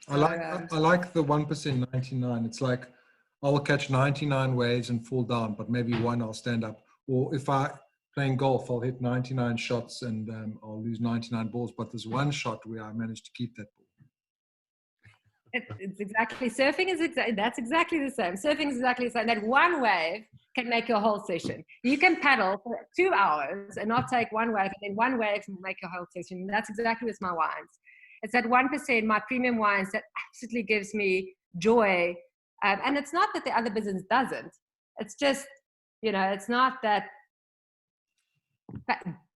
So, I like the 1% 99. It's like I'll catch 99 waves and fall down, but maybe one I'll stand up. Or if playing golf, I'll hit 99 shots and I'll lose 99 balls, but there's one shot where I managed to keep that ball. It's exactly, surfing is that's exactly the same. Surfing is exactly the same. That one wave can make your whole session. You can paddle for 2 hours and not take one wave, and then one wave can make your whole session. And that's exactly with my wines. It's that 1%, my premium wines, that absolutely gives me joy. And it's not that the other business doesn't. It's just, it's not that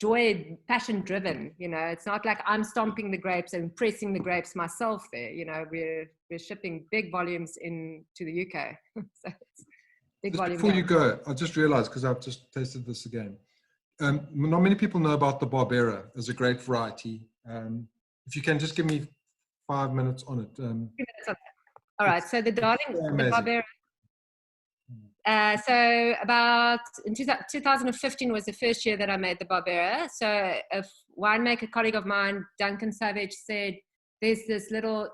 joy, passion driven. It's not like I'm stomping the grapes and pressing the grapes myself there. We're shipping big volumes into the UK. So it's big volume. Before you go, I just realized, because I've just tasted this again, not many people know about the Barbera as a great variety. If you can just give me 5 minutes on it. 2 minutes on that. All right. So the Barbera. So about in 2015 was the first year that I made the Barbera. So a winemaker colleague of mine, Duncan Savage, said there's this little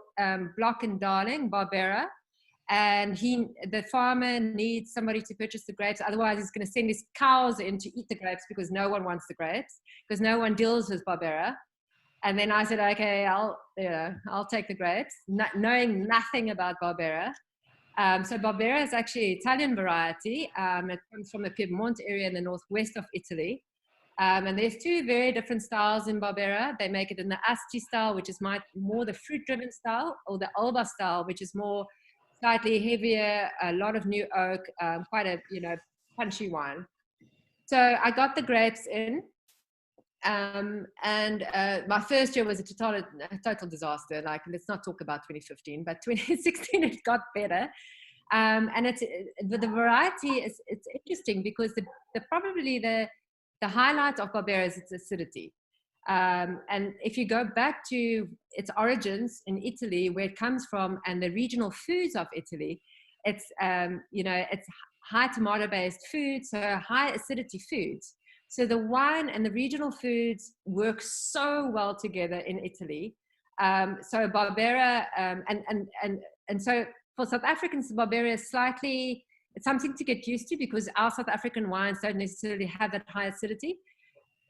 block in Darling Barbera, and the farmer needs somebody to purchase the grapes. Otherwise, he's going to send his cows in to eat the grapes, because no one wants the grapes, because no one deals with Barbera. And then I said, okay, I'll take the grapes, knowing nothing about Barbera. So Barbera is actually an Italian variety. It comes from the Piedmont area in the northwest of Italy. And there's two very different styles in Barbera. They make it in the astute style, which is more the fruit-driven style, or the Alba style, which is more slightly heavier, a lot of new oak, quite a punchy wine. So I got the grapes in. And my first year was a total disaster. Like, let's not talk about 2015, but 2016 it got better. And the variety it's interesting, because probably the highlight of Barbera is its acidity. And if you go back to its origins in Italy, where it comes from, and the regional foods of Italy, it's it's high tomato-based foods, so high acidity foods. So the wine and the regional foods work so well together in Italy. So Barbera, and so for South Africans, Barbera is slightly, it's something to get used to because our South African wines don't necessarily have that high acidity.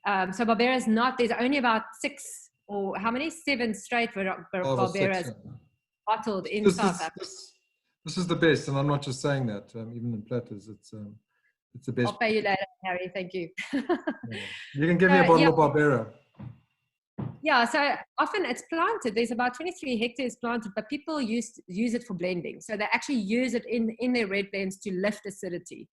So Barbera is not, there's only about 6 or how many? 7 straight Barberas bottled in South Africa. This is the best, and I'm not just saying that. Even in platters, it's the best. I'll pay you later, Harry. Thank you. Yeah. You can give me a bottle of Barbera. Yeah, so often it's planted. There's about 23 hectares planted, but people use it for blending. So they actually use it in their red blends to lift acidity.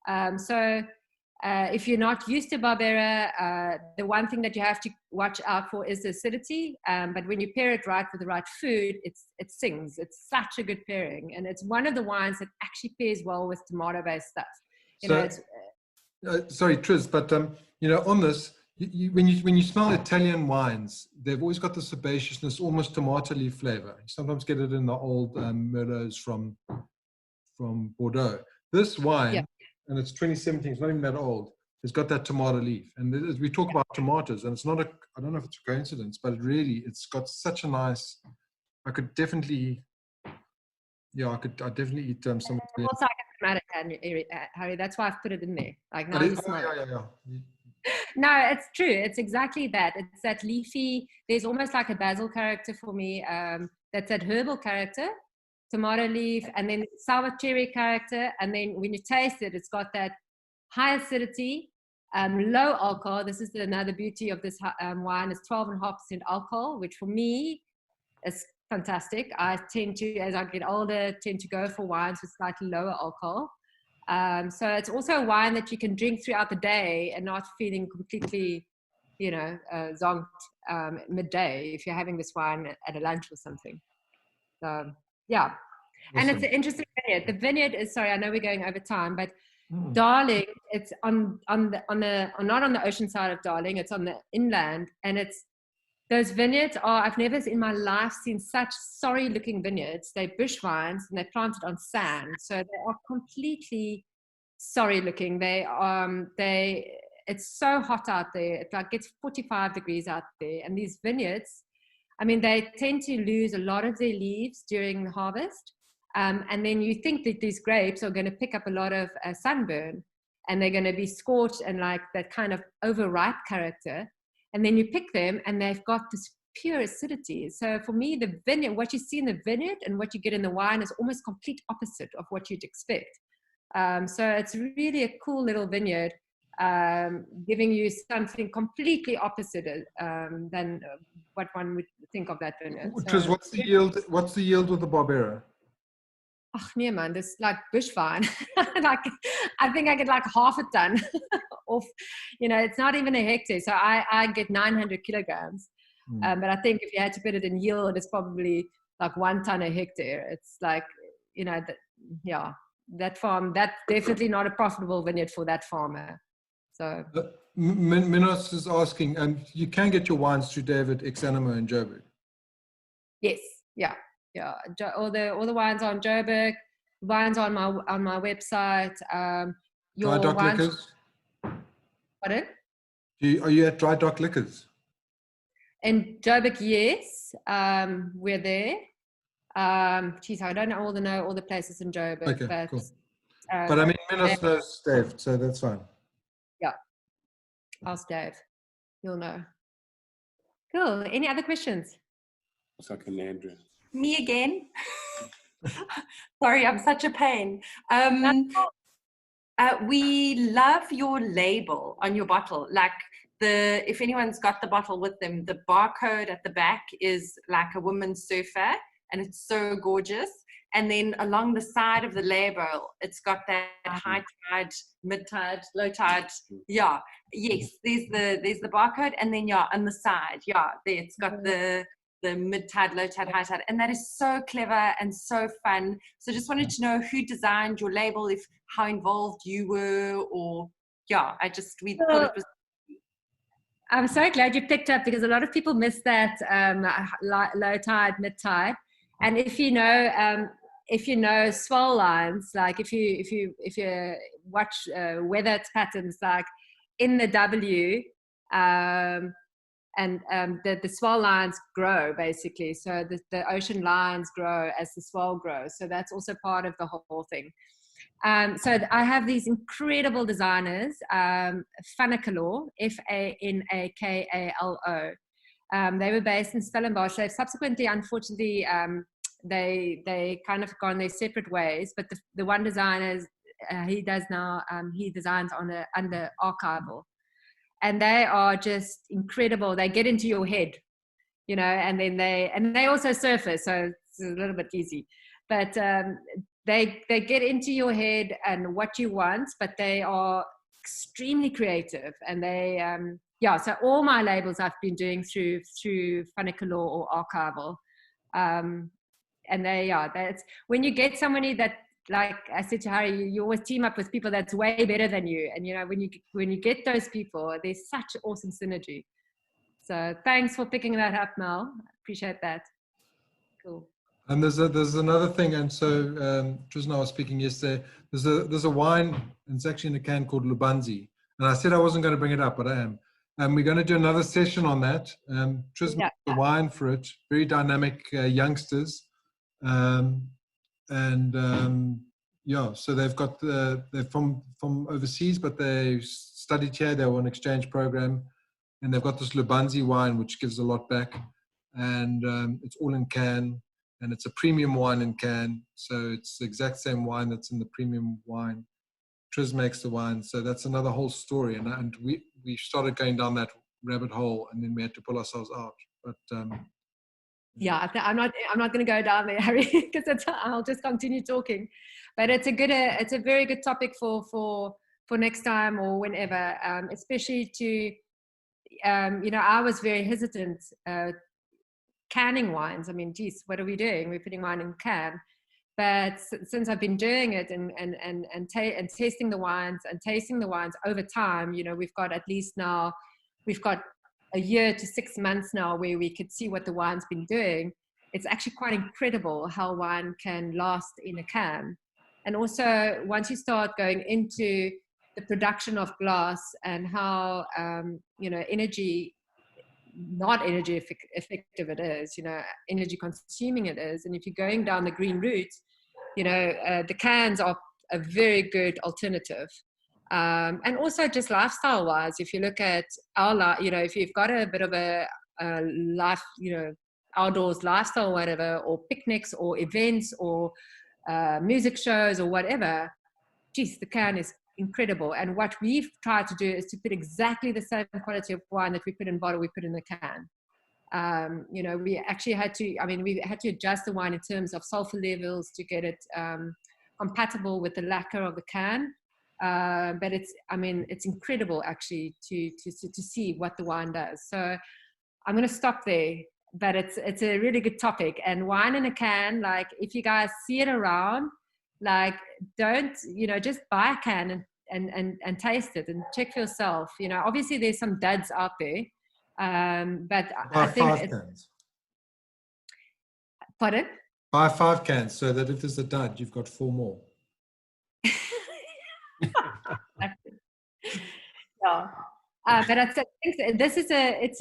If you're not used to Barbera, the one thing that you have to watch out for is the acidity. But when you pair it right with the right food, it sings. It's such a good pairing. And it's one of the wines that actually pairs well with tomato-based stuff. Sorry, Triz, but on this, when you smell Italian wines, they've always got this herbaceousness, almost tomato leaf flavor. You sometimes get it in the old Merlots from Bordeaux. This wine, and it's 2017, it's not even that old, it's got that tomato leaf. And as we talk about tomatoes, and it's not I don't know if it's a coincidence, but it's got such a nice, I definitely eat some. Also, Harry, that's why I've put it in there. Like now you smell it. No, it's true. It's exactly that. It's that leafy, there's almost like a basil character for me. That's that herbal character, tomato leaf, and then sour cherry character. And then when you taste it, it's got that high acidity, low alcohol. This is another beauty of this wine. It's 12.5% alcohol, which for me is fantastic. I tend to, as I get older, go for wines with slightly lower alcohol. So it's also a wine that you can drink throughout the day and not feeling completely, zonked midday if you're having this wine at a lunch or something. So, yeah. Awesome. And it's an interesting vineyard. The vineyard is, sorry, I know we're going over time, but Darling, it's not on the ocean side of Darling, it's on the inland, and those vineyards I've never in my life seen such sorry looking vineyards. They're bush vines and they're planted on sand. So they are completely sorry looking. It's so hot out there. It gets 45 degrees out there. And these vineyards, they tend to lose a lot of their leaves during the harvest. And then you think that these grapes are going to pick up a lot of sunburn and they're going to be scorched and like that kind of overripe character. And then you pick them and they've got this pure acidity. So for me, the vineyard, what you see in the vineyard and what you get in the wine is almost complete opposite of what you'd expect. So it's really a cool little vineyard, giving you something completely opposite than what one would think of that vineyard. Because what's the yield? What's the yield with the Barbera? Oh, nee, man, this like bush vine. I think I get like half a ton off. It's not even a hectare. So I get 900 kilograms. But I think if you had to put it in yield, it's probably like 1 ton a hectare. It's like, that farm, that's definitely not a profitable vineyard for that farmer. So Minos is asking, you can get your wines through David Exanimo in Joburg. Yes, yeah. All the wines are on Joburg. Wines on my website. Dry Dock Liquors. Pardon? Are you at Dry Dock Liquors? In Joburg, yes. We're there. I don't know all the places in Joburg. Okay, but, cool. But Minos knows Dave, so that's fine. Yeah. Ask Dave. You'll know. Cool. Any other questions? It's like an Andrew. Me again. Sorry, I'm such a pain. We love your label on your bottle. Like if anyone's got the bottle with them, the barcode at the back is like a woman's surfer, and it's so gorgeous. And then along the side of the label, it's got that high tide, mid tide, low tide. Yeah, yes. There's the barcode, and then on the side, there it's got the mid-tide, low-tide, high-tide. And that is so clever and so fun. So just wanted to know who designed your label, how involved you were, or we thought it was. I'm so glad you picked up, because a lot of people miss that low-tide, mid-tide. And if you know swell lines, like if you watch weather patterns, like in the W, the swell lines grow basically. So the ocean lines grow as the swell grows. So that's also part of the whole thing. So I have these incredible designers, Fanakalo, Fanakalo. They were based in Stellenbosch. They've subsequently, unfortunately, they kind of gone their separate ways. But the one designer, he designs under archival, and they are just incredible. They get into your head, you know, and then they also surface, so it's a little bit easy, but they get into your head and what you want, but they are extremely creative, and they so all my labels I've been doing through Fanakalo or archival, and that's when you get somebody that, like I said to Harry, you always team up with people that's way better than you, and you know, when you get those people, there's such awesome synergy. So thanks for picking that up, Mel. Appreciate that. Cool. And there's another thing, and so Triz and I was speaking yesterday. There's a wine, and it's actually in a can, called Lubanzi, and I said I wasn't going to bring it up, but I am. And we're going to do another session on that. Triz made the wine for it. Very dynamic youngsters, so they've got they're from overseas, but they studied here. They were on an exchange program, and they've got this Lubanzi wine, which gives a lot back, and it's all in can. And it's a premium wine in can, so it's the exact same wine that's in the premium wine. Triz makes the wine, so that's another whole story. And we started going down that rabbit hole, and then we had to pull ourselves out. But I'm not going to go down there, Harry, because I'll just continue talking. But it's a very good topic for next time or whenever, especially to I was very hesitant. Canning wines, I mean, geez, what are we doing? We're putting wine in can. But since I've been doing it and tasting the wines over time, you know, we've got a year to 6 months now where we could see what the wine's been doing. It's actually quite incredible how wine can last in a can. And also, once you start going into the production of glass and how not energy effective it is, you know, energy consuming it is. And if you're going down the green route, you know, the cans are a very good alternative. And also just lifestyle wise, if you look at if you've got a bit of a life, you know, outdoors lifestyle, whatever, or picnics or events or music shows or whatever, geez, the can is incredible. And what we've tried to do is to put exactly the same quality of wine that we put in bottle, we put in the can. You know, we actually had to adjust the wine in terms of sulfur levels to get it compatible with the lacquer of the can. But it's incredible actually to see what the wine does. So I'm going to stop there, but it's a really good topic. And wine in a can, like if you guys see it around, like don't, you know, just buy a can and taste it and check for yourself. You know, obviously there's some duds out there, but I think buy 5 cans. Pardon? Buy 5 cans so that if there's a dud, you've got 4 more. Yeah, but I think this is it's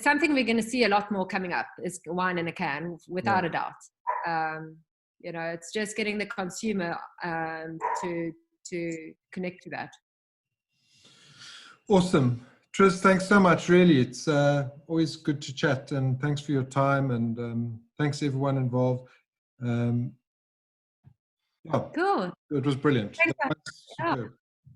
something we're going to see a lot more coming up, is wine in a can, without a doubt. You know, it's just getting the consumer to connect to that. Awesome. Triz, thanks so much. Really, it's always good to chat, and thanks for your time, and thanks everyone involved. Cool. It was brilliant. Thanks.